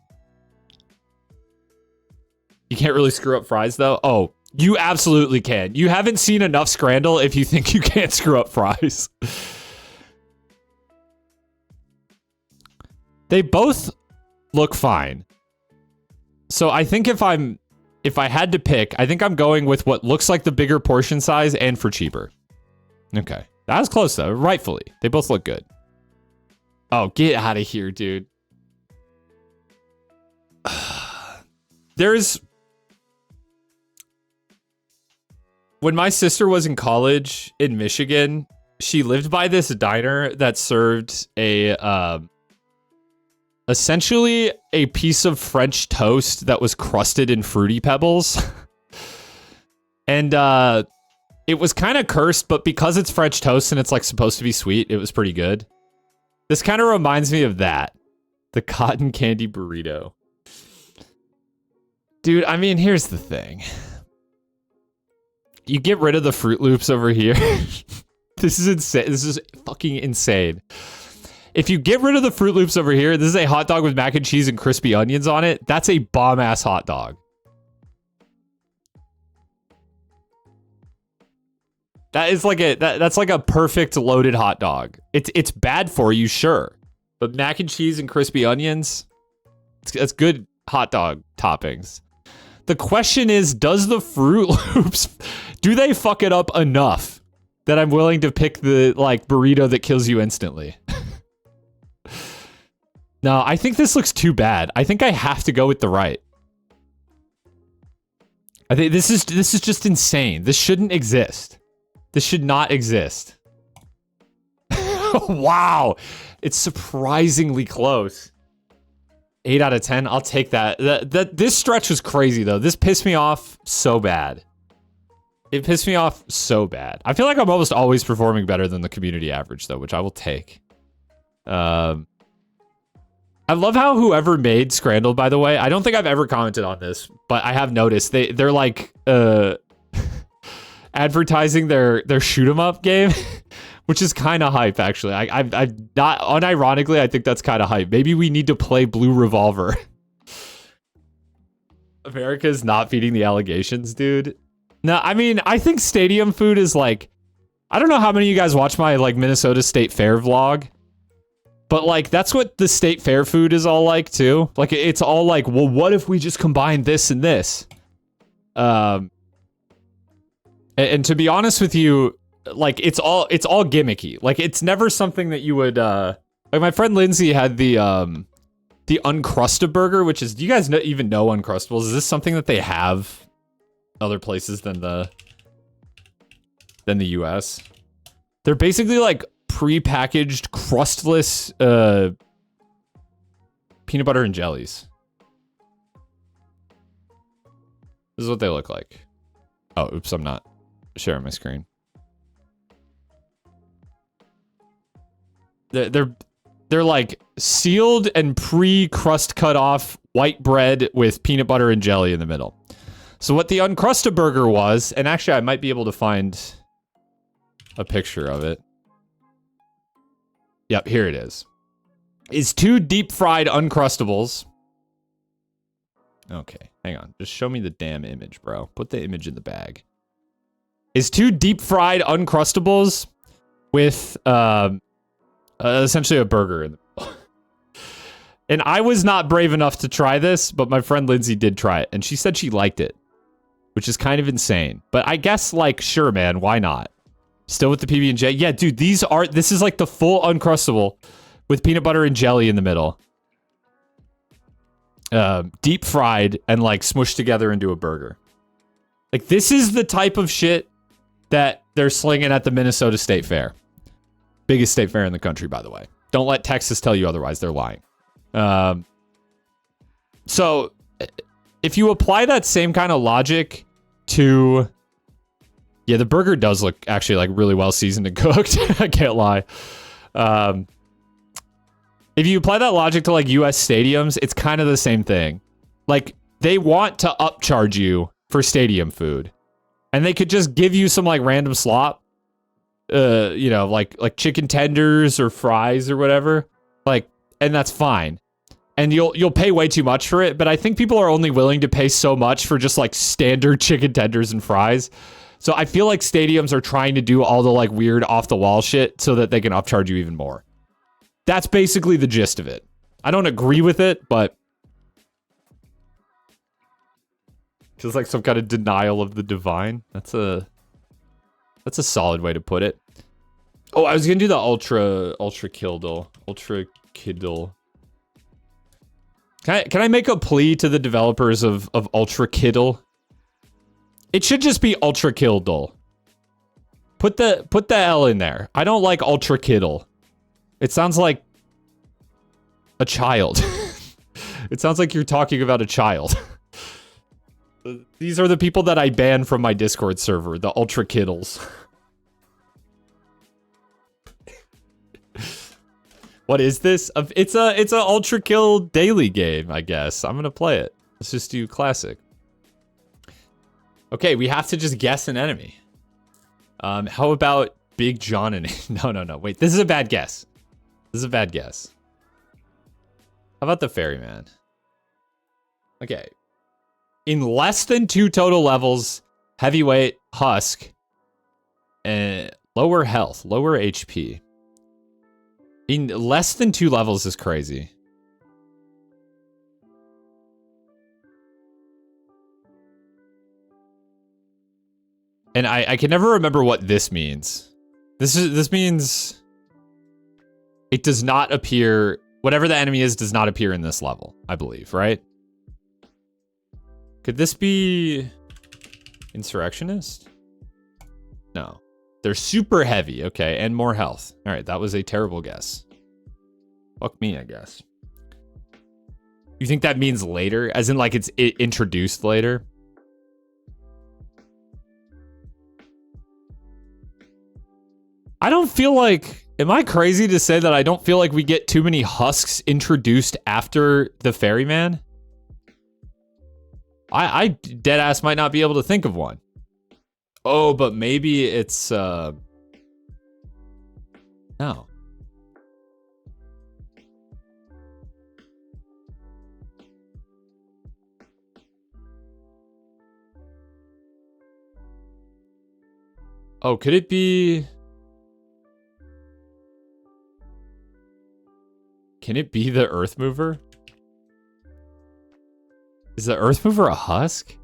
You can't really screw up fries, though. Oh. You absolutely can. You haven't seen enough Scrandle if you think you can't screw up fries. They both look fine. So I think if I had to pick, I think I'm going with what looks like the bigger portion size and for cheaper. Okay. That was close though, rightfully. They both look good. Oh, get out of here, dude. When my sister was in college in Michigan, she lived by this diner that served essentially a piece of French toast that was crusted in Fruity Pebbles. And it was kind of cursed, but because it's French toast and it's like supposed to be sweet, it was pretty good. This kind of reminds me of that. The cotton candy burrito. Dude, I mean, here's the thing. You get rid of the Fruit Loops over here. This is insane. This is fucking insane. If you get rid of the Fruit Loops over here, this is a hot dog with mac and cheese and crispy onions on it. That's a bomb-ass hot dog. That is like that's like a perfect loaded hot dog. It's bad for you, sure. But mac and cheese and crispy onions, that's good hot dog toppings. The question is, does the Fruit Loops, do they fuck it up enough that I'm willing to pick the like burrito that kills you instantly? No, I think this looks too bad. I think I have to go with the right. I think this is just insane. This shouldn't exist. This should not exist. Wow. It's surprisingly close. 8 out of 10. I'll take that. This stretch was crazy though. This pissed me off so bad. It pissed me off so bad. I feel like I'm almost always performing better than the community average though, which I will take. I love how whoever made Scrandle, by the way, I don't think I've ever commented on this, but I have noticed they're like advertising their shoot 'em up game, which is kind of hype actually. I'm not unironically, I think that's kind of hype. Maybe we need to play Blue Revolver. America's not feeding the allegations, dude. No, I mean, I think stadium food is like, I don't know how many of you guys watch my like Minnesota State Fair vlog. But like, that's what the state fair food is all like too. Like, it's all like, well, what if we just combine this and this? And to be honest with you, like, it's all gimmicky. Like, it's never something that you would, like my friend Lindsay had the Uncrustaburger, which is, do you guys even know Uncrustables? Is this something that they have other places than the US? They're basically like pre-packaged crustless peanut butter and jellies. This is what they look like. Oh, oops, I'm not sharing my screen. They're like sealed and pre-crust cut off white bread with peanut butter and jelly in the middle. So what the Uncrustaburger was, and actually I might be able to find a picture of it. Yep, here it is 2 deep fried Uncrustables. Okay, hang on. Just show me the damn image, bro. Put the image in the bag. Is 2 deep fried Uncrustables with essentially a burger in the middle. And I was not brave enough to try this, but my friend Lindsay did try it, and she said she liked it, which is kind of insane. But I guess, like, sure, man, why not? Still with the PB&J? Yeah, dude, this is like the full Uncrustable with peanut butter and jelly in the middle. Deep fried and like smushed together into a burger. Like, this is the type of shit that they're slinging at the Minnesota State Fair. Biggest state fair in the country, by the way. Don't let Texas tell you otherwise. They're lying. So if you apply that same kind of logic to... Yeah, the burger does look actually like really well seasoned and cooked. I can't lie. If you apply that logic to like US stadiums, it's kind of the same thing. Like, they want to upcharge you for stadium food, and they could just give you some like random slop, you know, like chicken tenders or fries or whatever. Like, and that's fine. And you'll pay way too much for it, but I think people are only willing to pay so much for just like standard chicken tenders and fries. So I feel like stadiums are trying to do all the like weird off the wall shit so that they can upcharge you even more. That's basically the gist of it. I don't agree with it, but feels like some kind of denial of the divine. That's a solid way to put it. Oh, I was gonna do the Ultrakidle. Can I make a plea to the developers of Ultrakidle? It should just be Ultrakidle. Put the L in there. I don't like Ultrakidle. It sounds like a child. It sounds like you're talking about a child. These are the people that I banned from my Discord server, the Ultrakidles. What is this? It's a Ultrakill daily game, I guess. I'm gonna play it. Let's just do classic. Okay, we have to just guess an enemy. How about Big John and no. Wait, this is a bad guess. This is a bad guess. How about the Ferryman? Okay. In less than 2 total levels, heavyweight, husk, and lower health, lower HP. In less than 2 levels is crazy. And I can never remember what this means. This means it does not appear, whatever the enemy is does not appear in this level, I believe, right? Could this be Insurrectionist? No. They're super heavy, okay, and more health. All right, that was a terrible guess. Fuck me, I guess. You think that means later? As in, like, it's introduced later? I don't feel like... Am I crazy to say that I don't feel like we get too many husks introduced after the Ferryman? I deadass might not be able to think of one. Oh, but maybe it's, no. Oh, could it be... Can it be the Earth Mover? Is the Earth Mover a husk?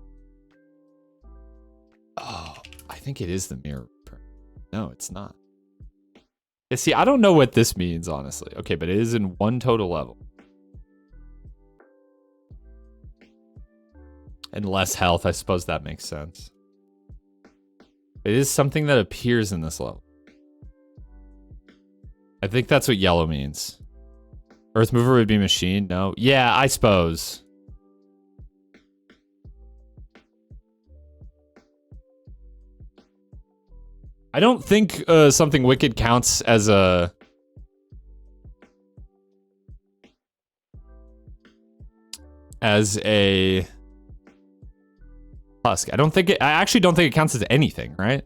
Oh, I think it is the mirror. No, it's not. Yeah, see, I don't know what this means, honestly. Okay, but it is in 1 total level. And less health, I suppose that makes sense. It is something that appears in this level. I think that's what yellow means. Earth Mover would be machine? No. Yeah, I suppose. I don't think something wicked counts as a... As a... husk. I actually don't think it counts as anything, right?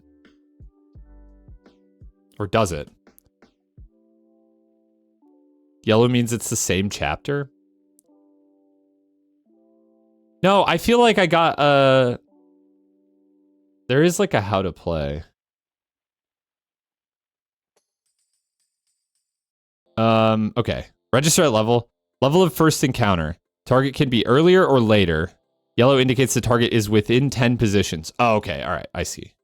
Or does it? Yellow means it's the same chapter? No, I feel like I got there is like a how to play. Okay. Register at level. Level of first encounter. Target can be earlier or later. Yellow indicates the target is within 10 positions. Oh, okay. All right. I see.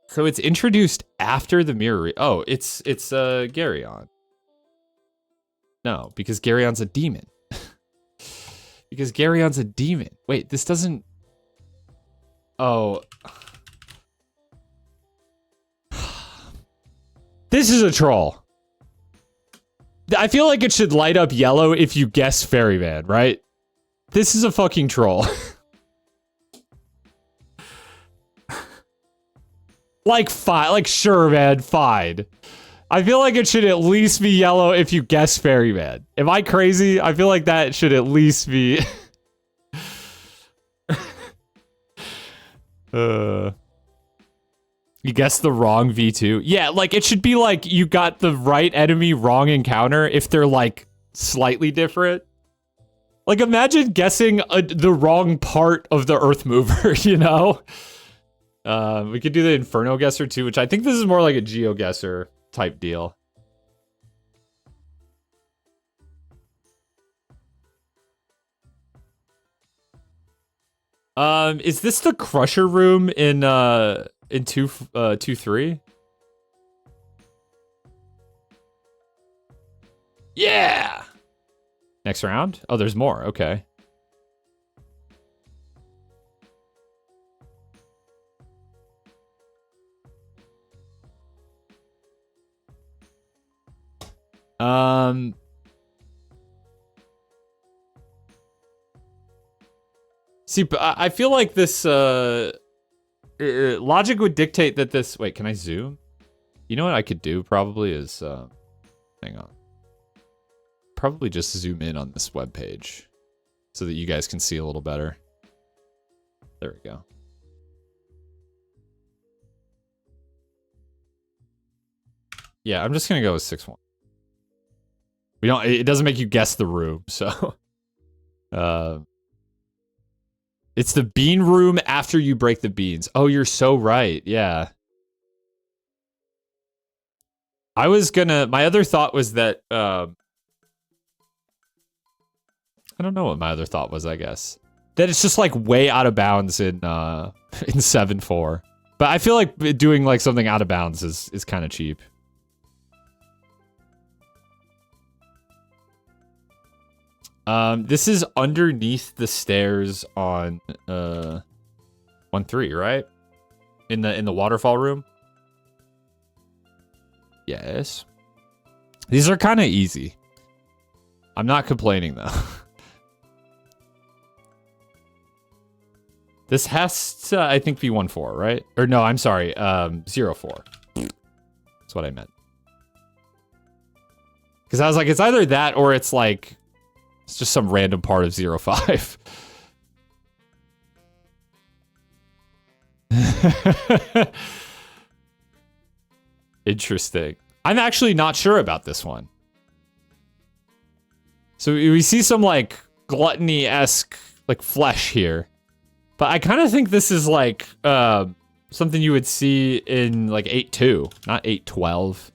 So it's introduced after the mirror. Oh, it's Garyon. No, because Garyon's a demon. Because Garyon's a demon. Wait, this doesn't... Oh... This is a troll. I feel like it should light up yellow if you guess Ferryman, right? This is a fucking troll. Like, fine. Like, sure, man. Fine. I feel like it should at least be yellow if you guess Ferryman. Am I crazy? I feel like that should at least be... You guessed the wrong V2. Yeah, like, it should be like you got the right enemy, wrong encounter if they're, like, slightly different. Like, imagine guessing the wrong part of the Earth Mover, you know? We could do the Inferno Guesser, too, which I think this is more like a Geoguessr type deal. Is this the Crusher room in 2-3? Yeah. Next round? Oh, there's more. Okay. See, but I feel like this, logic would dictate that this, wait, can I zoom? You know what I could do probably is, hang on. Probably just zoom in on this web page so that you guys can see a little better. There we go. Yeah, I'm just gonna go with 6-1. We don't, it doesn't make you guess the room, so. It's the bean room after you break the beans. Oh, you're so right. Yeah. I was gonna, my other thought was that, I don't know what my other thought was, I guess. That it's just like way out of bounds in 7-4. But I feel like doing like something out of bounds is kind of cheap. This is underneath the stairs on 1-3, right? In the waterfall room. Yes. These are kind of easy. I'm not complaining though. This has to, I think, be 1-4, right? Or no, I'm sorry, 0-4. That's what I meant. Because I was like, it's either that or it's like, it's just some random part of 0-5. Interesting. I'm actually not sure about this one. So we see some like gluttony-esque like flesh here. But I kind of think this is like something you would see in like 8-2, not 8-12.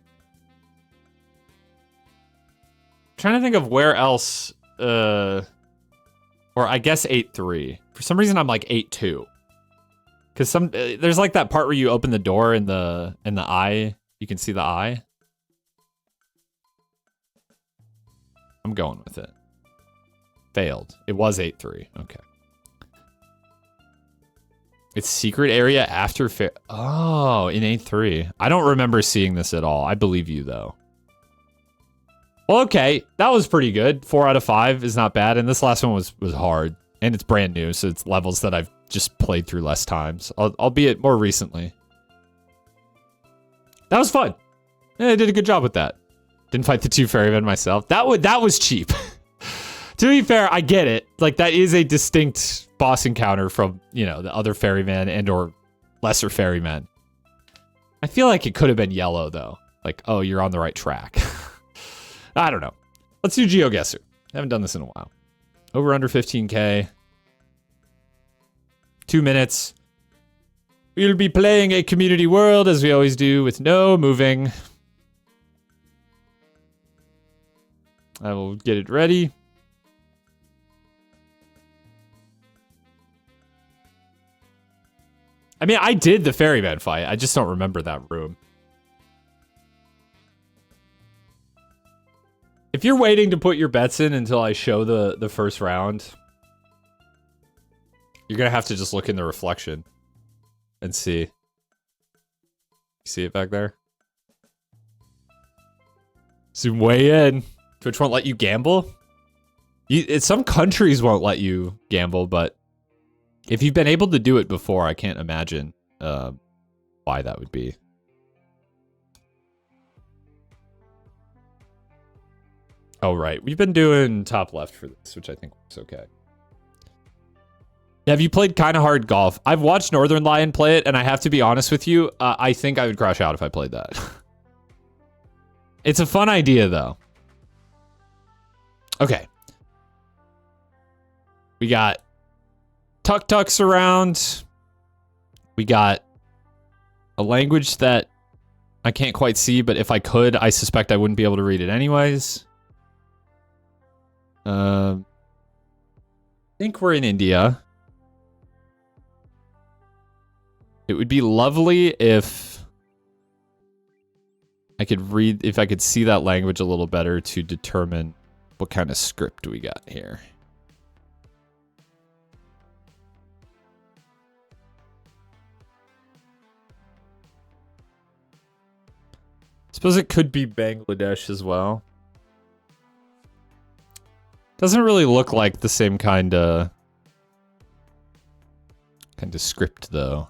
Trying to think of where else, or I guess 8-3. For some reason, I'm like 8-2, because there's like that part where you open the door in the eye. You can see the eye. I'm going with it. Failed. It was 8-3. Okay. It's secret area after fair. Oh, in 8-3. I don't remember seeing this at all. I believe you though. Well, okay, that was pretty good. 4 out of 5 is not bad, and this last one was hard, and it's brand new, so it's levels that I've just played through less times, albeit more recently. That was fun. Yeah, I did a good job with that. Didn't fight the 2 ferrymen myself. That was cheap. To be fair, I get it. Like, that is a distinct boss encounter from, you know, the other ferryman and or lesser ferrymen. I feel like it could have been yellow, though. Like, oh, you're on the right track. I don't know. Let's do Geoguessr. Haven't done this in a while. Over under 15K. 2 minutes. We'll be playing a community world, as we always do, with no moving. I will get it ready. I mean, I did the ferryman fight. I just don't remember that room. If you're waiting to put your bets in until I show the first round, you're going to have to just look in the reflection and see. You see it back there? Zoom way in. Twitch won't let you gamble? Some countries won't let you gamble, but if you've been able to do it before, I can't imagine why that would be. Oh, right. We've been doing top left for this, which I think works okay. Have you played Kinda Hard Golf? I've watched Northern Lion play it, and I have to be honest with you, I think I would crash out if I played that. It's a fun idea, though. Okay. We got tuk-tuks around. We got a language that I can't quite see, but if I could, I suspect I wouldn't be able to read it anyways. I think we're in India. It would be lovely if I could read, if I could see that language a little better to determine what kind of script we got here. Suppose it could be Bangladesh as well. Doesn't really look like the same kind of script though.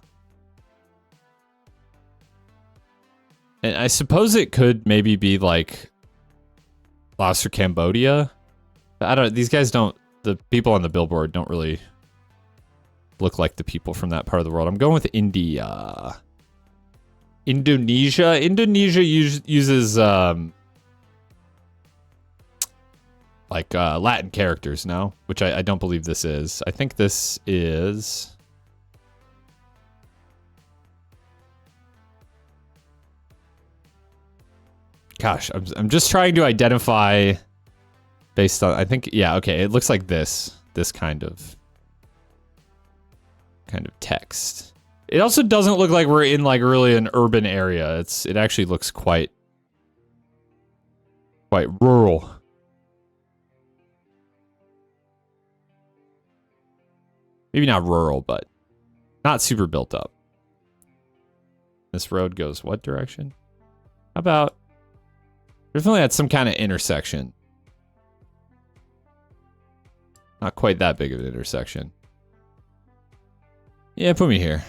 And I suppose it could maybe be like Laos or Cambodia. I don't, these guys don't, the people on the billboard don't really look like the people from that part of the world. I'm going with India. Indonesia. Indonesia uses like Latin characters now, which I don't believe this is. I think this is. Gosh, I'm just trying to identify based on, I think, yeah, okay, it looks like this kind of text. It also doesn't look like we're in like really an urban area. It actually looks quite rural. Maybe not rural, but not super built up. This road goes what direction? How about definitely at some kind of intersection. Not quite that big of an intersection. Yeah, put me here.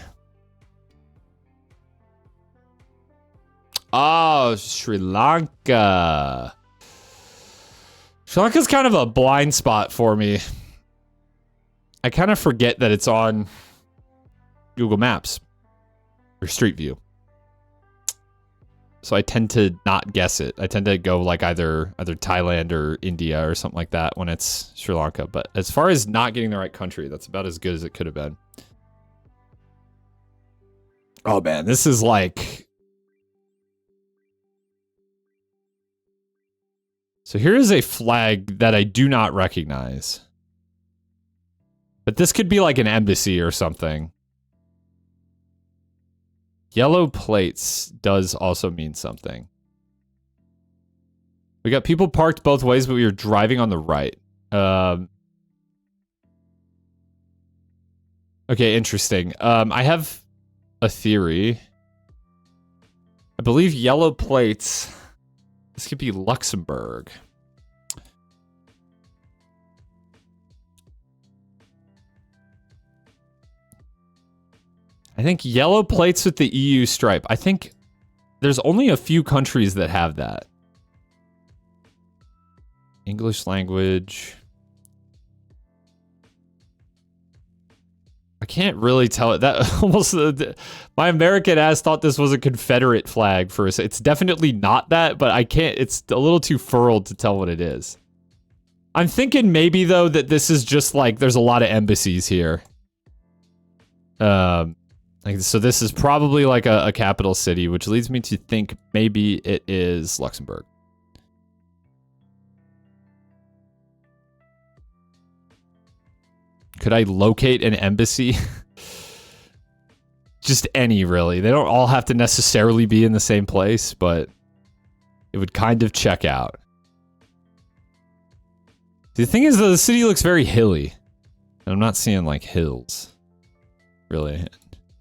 Oh, Sri Lanka. Sri Lanka's kind of a blind spot for me. I kind of forget that it's on Google Maps or Street View. So I tend to not guess it. I tend to go like either Thailand or India or something like that when it's Sri Lanka. But as far as not getting the right country, that's about as good as it could have been. Oh man, this is like... So here is a flag that I do not recognize. But this could be like an embassy or something. Yellow plates does also mean something. We got people parked both ways, but we were driving on the right. Okay, interesting. I have a theory. I believe yellow plates... This could be Luxembourg. I think yellow plates with the EU stripe. I think there's only a few countries that have that. English language. I can't really tell it. That almost my American ass thought this was a Confederate flag for us. It's definitely not that, but I can't. It's a little too furrowed to tell what it is. I'm thinking maybe though that this is just like there's a lot of embassies here. So this is probably like a capital city, which leads me to think maybe it is Luxembourg. Could I locate an embassy? Just any, really. They don't all have to necessarily be in the same place, but it would kind of check out. The thing is, though, the city looks very hilly. And I'm not seeing, like, hills. Really.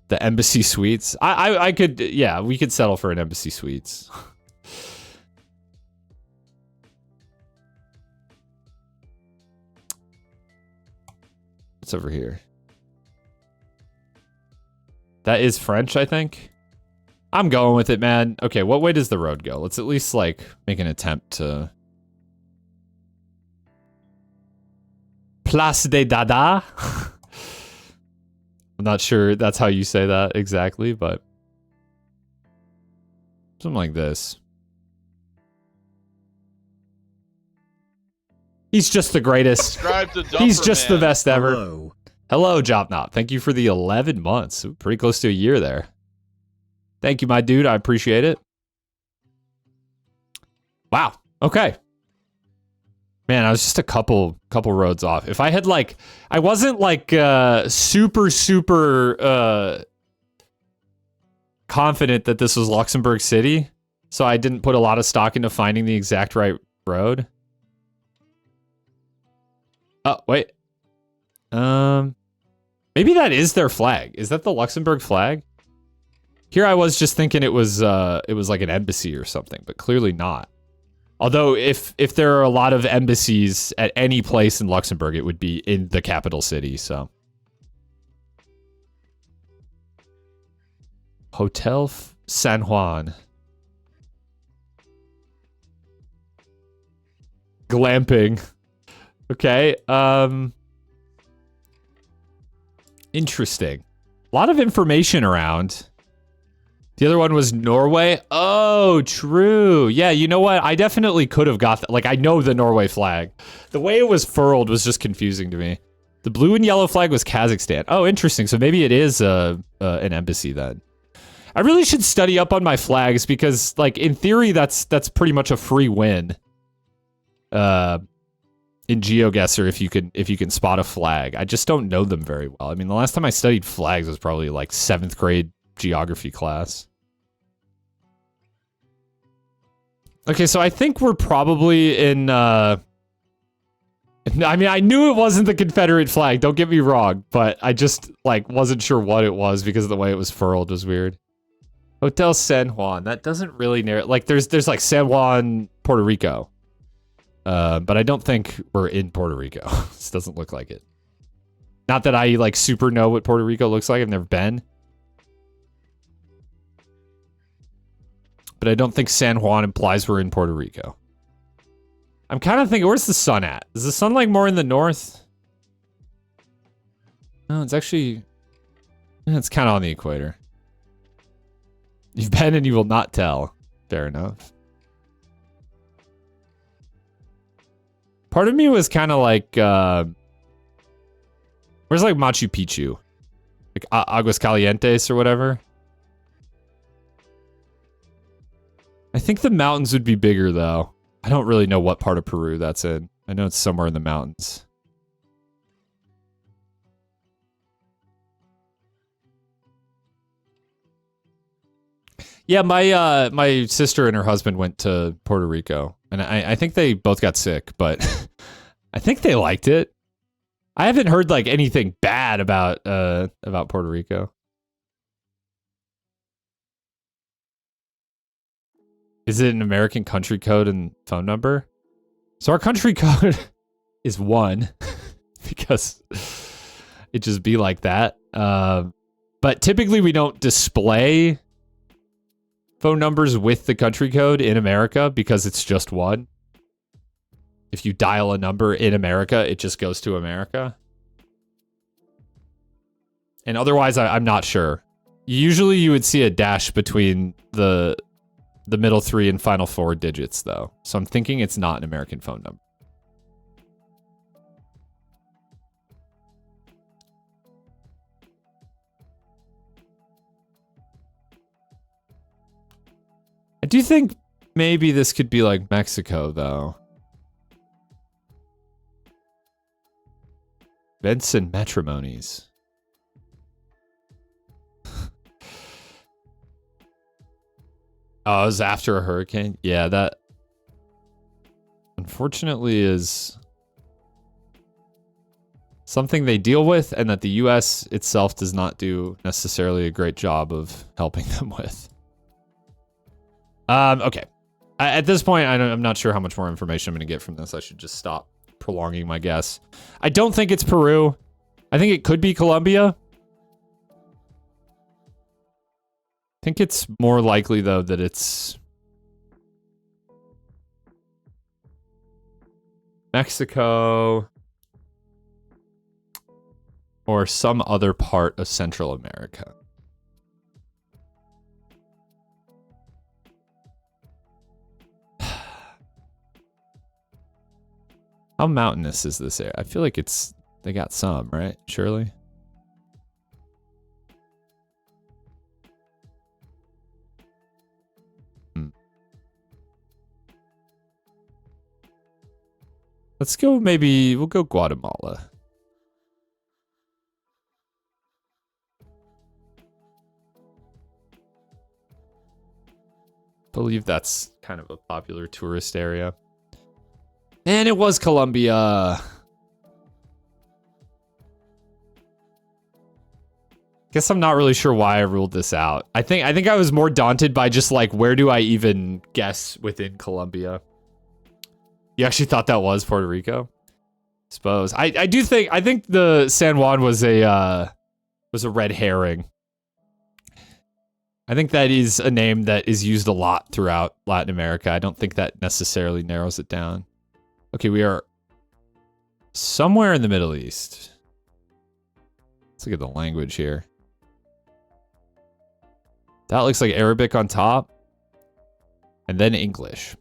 The embassy suites. I could, yeah, we could settle for an embassy suites. What's over here? That is French, I think. I'm going with it, man. Okay, what way does the road go? Let's at least, like, make an attempt to... Place des Dada? I'm not sure that's how you say that exactly, but... something like this. He's just the greatest. He's just the best ever. Hello, Jobnop. Thank you for the 11 months. Pretty close to a year there. Thank you, my dude. I appreciate it. Wow. Okay. Man, I was just a couple roads off. If I had like, I wasn't like super confident that this was Luxembourg City, so I didn't put a lot of stock into finding the exact right road. Oh, wait. Maybe that is their flag. Is that the Luxembourg flag? Here I was just thinking it was like an embassy or something, but clearly not. Although if there are a lot of embassies at any place in Luxembourg, it would be in the capital city, so. Hotel San Juan. Glamping. Okay, interesting. A lot of information around. The other one was Norway. Oh, true. Yeah, you know what? I definitely could have got that. Like, I know the Norway flag. The way it was furled was just confusing to me. The blue and yellow flag was Kazakhstan. Oh, interesting. So maybe it is an embassy then. I really should study up on my flags because, like, in theory, that's pretty much a free win. In Geoguessr, if you can spot a flag. I just don't know them very well. I mean, the last time I studied flags was probably like 7th grade geography class. Okay, so I think we're probably in, I mean, I knew it wasn't the Confederate flag, don't get me wrong, but I just, like, wasn't sure what it was because the way it was furled was weird. Hotel San Juan, that doesn't really narrow, like, there's like San Juan, Puerto Rico. But I don't think we're in Puerto Rico. This doesn't look like it. Not that I, like, super know what Puerto Rico looks like, I've never been. But I don't think San Juan implies we're in Puerto Rico. I'm kind of thinking, where's the sun at? Is the sun like more in the north? No, it's actually, it's kind of on the equator. You've been and you will not tell. Fair enough. Part of me was kind of like, where's like Machu Picchu? Like Aguas Calientes or whatever? I think the mountains would be bigger, though. I don't really know what part of Peru that's in. I know it's somewhere in the mountains. Yeah, my sister and her husband went to Puerto Rico, and I think they both got sick, but I think they liked it. I haven't heard like anything bad about Puerto Rico. Is it an American country code and phone number? So our country code is 1 because it just be like that. But typically we don't display phone numbers with the country code in America because it's just 1. If you dial a number in America, it just goes to America. And otherwise, I'm not sure. Usually you would see a dash between the middle 3 and final 4 digits, though. So I'm thinking it's not an American phone number. I do think maybe this could be like Mexico, though. Benson Matrimonies. Oh, it was after a hurricane? Yeah, that unfortunately is something they deal with and that the US itself does not do necessarily a great job of helping them with. Okay. At this point, I'm not sure how much more information I'm going to get from this. I should just stop prolonging my guess. I don't think it's Peru. I think it could be Colombia. I think it's more likely, though, that it's Mexico or some other part of Central America. How mountainous is this area? I feel like they got some, right? Surely. Let's go, maybe we'll go Guatemala. Believe that's kind of a popular tourist area. And it was Colombia. Guess I'm not really sure why I ruled this out. I think I was more daunted by just like, where do I even guess within Colombia? You actually thought that was Puerto Rico? Suppose. I think the San Juan was a red herring. I think that is a name that is used a lot throughout Latin America. I don't think that necessarily narrows it down. Okay, we are somewhere in the Middle East. Let's look at the language here. That looks like Arabic on top. And then English.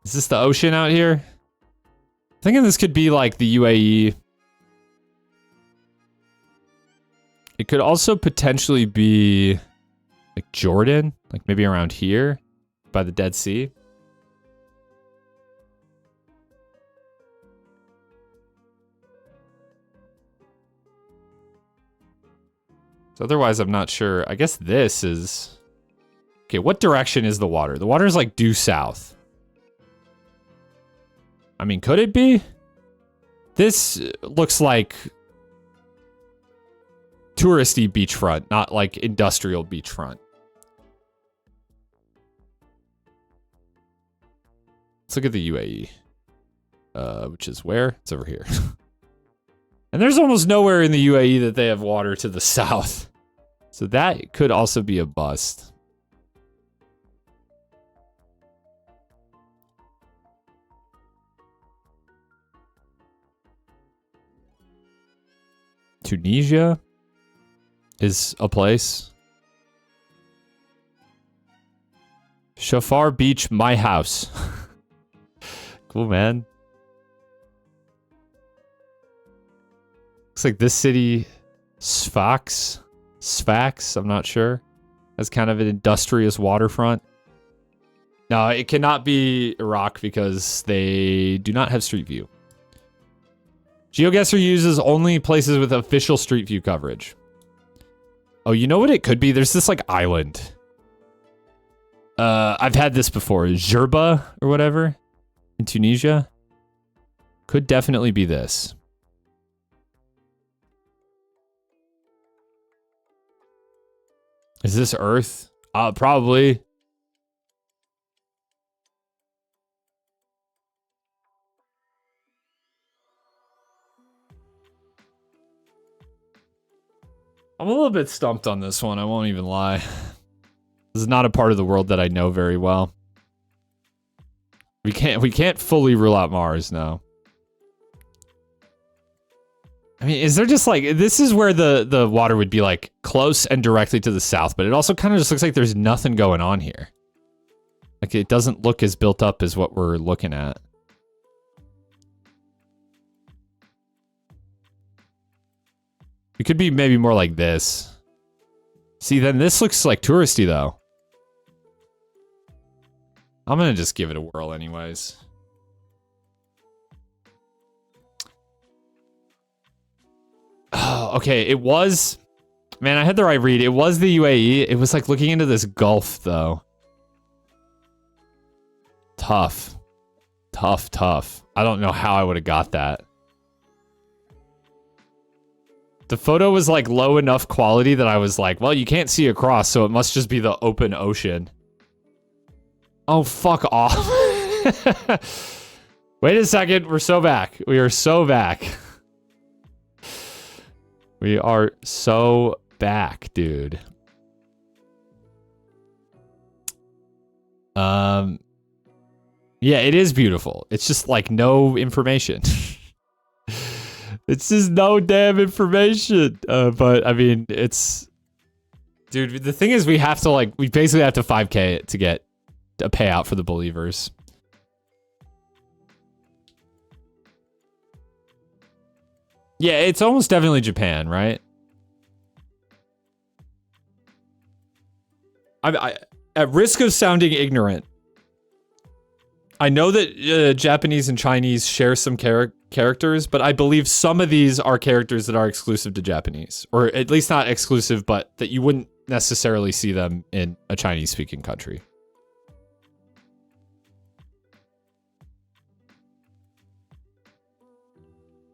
Is this the ocean out here? I'm thinking this could be like the UAE. It could also potentially be like Jordan, like maybe around here by the Dead Sea. So otherwise, I'm not sure. I guess this is... Okay, what direction is the water? The water is like due south. I mean, could it be? This looks like touristy beachfront, not like industrial beachfront. Let's look at the UAE, which is where? It's over here. And there's almost nowhere in the UAE that they have water to the south. So that could also be a bust. Tunisia is a place. Shafar Beach, my house. Cool, man. Looks like this city, Sfax, I'm not sure. Has kind of an industrious waterfront. No, it cannot be Iraq because they do not have Street View. Geoguessr uses only places with official Street View coverage. Oh, you know what it could be? There's this like island. I've had this before. Jerba or whatever in Tunisia. Could definitely be this. Is this Earth? Probably. I'm a little bit stumped on this one, I won't even lie. This is not a part of the world that I know very well. We can't fully rule out Mars, no. I mean, is there just like, this is where the water would be like close and directly to the south, but it also kind of just looks like there's nothing going on here. Like it doesn't look as built up as what we're looking at. It could be maybe more like this. See, then this looks like touristy though. I'm gonna just give it a whirl anyways. Oh, okay, it was... Man, I had the right read. It was the UAE. It was like looking into this gulf though. Tough. Tough. I don't know how I would have got that. The photo was like low enough quality that I was like, well, you can't see across, so it must just be the open ocean. Oh, fuck off. Wait a second, we're so back. We are so back. We are so back, dude. Yeah, it is beautiful. It's just like no information. It's just no damn information. But I mean, it's... Dude, the thing is we have to like, we basically have to 5K it to get a payout for the believers. Yeah, it's almost definitely Japan, right? At risk of sounding ignorant, I know that Japanese and Chinese share some characters, but I believe some of these are characters that are exclusive to Japanese, or at least not exclusive, but that you wouldn't necessarily see them in a Chinese-speaking country.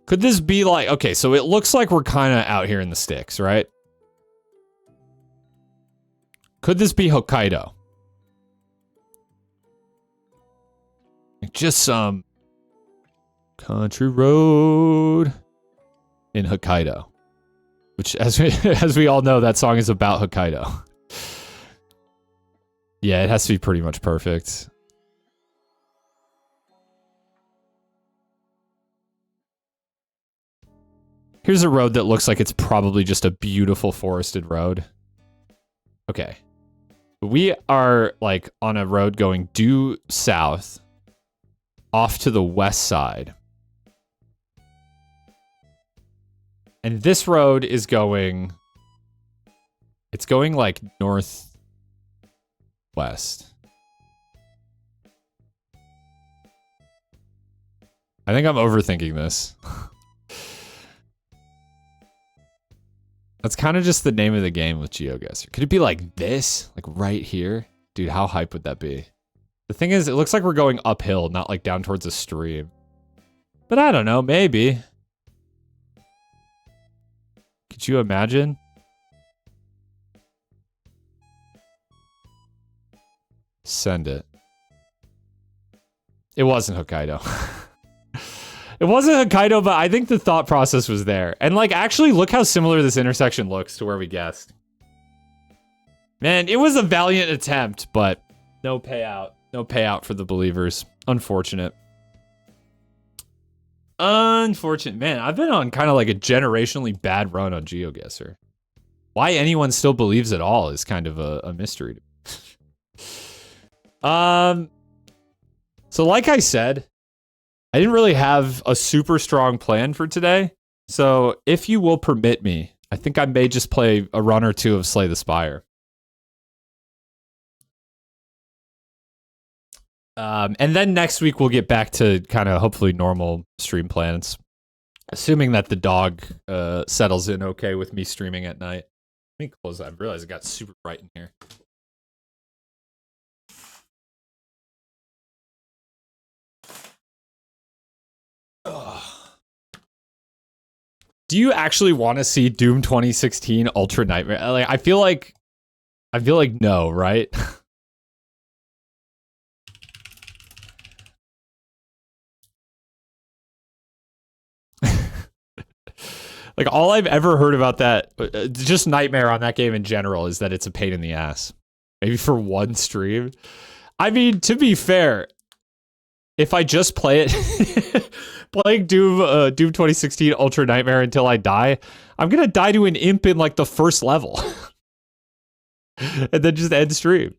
Could this be like, okay, so it looks like we're kind of out here in the sticks, right? Could this be Hokkaido? Just some country road in Hokkaido, which, as we all know, that song is about Hokkaido. Yeah, it has to be pretty much perfect. Here's a road that looks like it's probably just a beautiful forested road. Okay. We are like on a road going due south off to the west side. And this road is going, it's going like northwest. I think I'm overthinking this. That's kind of just the name of the game with Geoguessr. Could it be like this? Like right here? Dude, how hype would that be? The thing is, it looks like we're going uphill, not like down towards a stream. But I don't know, maybe. Could you imagine? Send it. It wasn't Hokkaido. It wasn't Hokkaido, but I think the thought process was there. And like, actually, look how similar this intersection looks to where we guessed. Man, it was a valiant attempt, but no payout. No payout for the believers. Unfortunate. Unfortunate. Man, I've been on kind of like a generationally bad run on Geoguessr. Why anyone still believes at all is kind of a mystery. So like I said, I didn't really have a super strong plan for today. So if you will permit me, I think I may just play a run or two of Slay the Spire. And then next week we'll get back to kind of hopefully normal stream plans. Assuming that the dog settles in okay with me streaming at night. Let me close that. I realized it got super bright in here. Ugh. Do you actually want to see Doom 2016 Ultra Nightmare? Like, I feel like no, right? Like, all I've ever heard about that, just Nightmare on that game in general, is that it's a pain in the ass. Maybe for one stream. I mean, to be fair, if I just play it, playing Doom 2016 Ultra Nightmare until I die, I'm gonna die to an imp in like the first level. And then just end stream.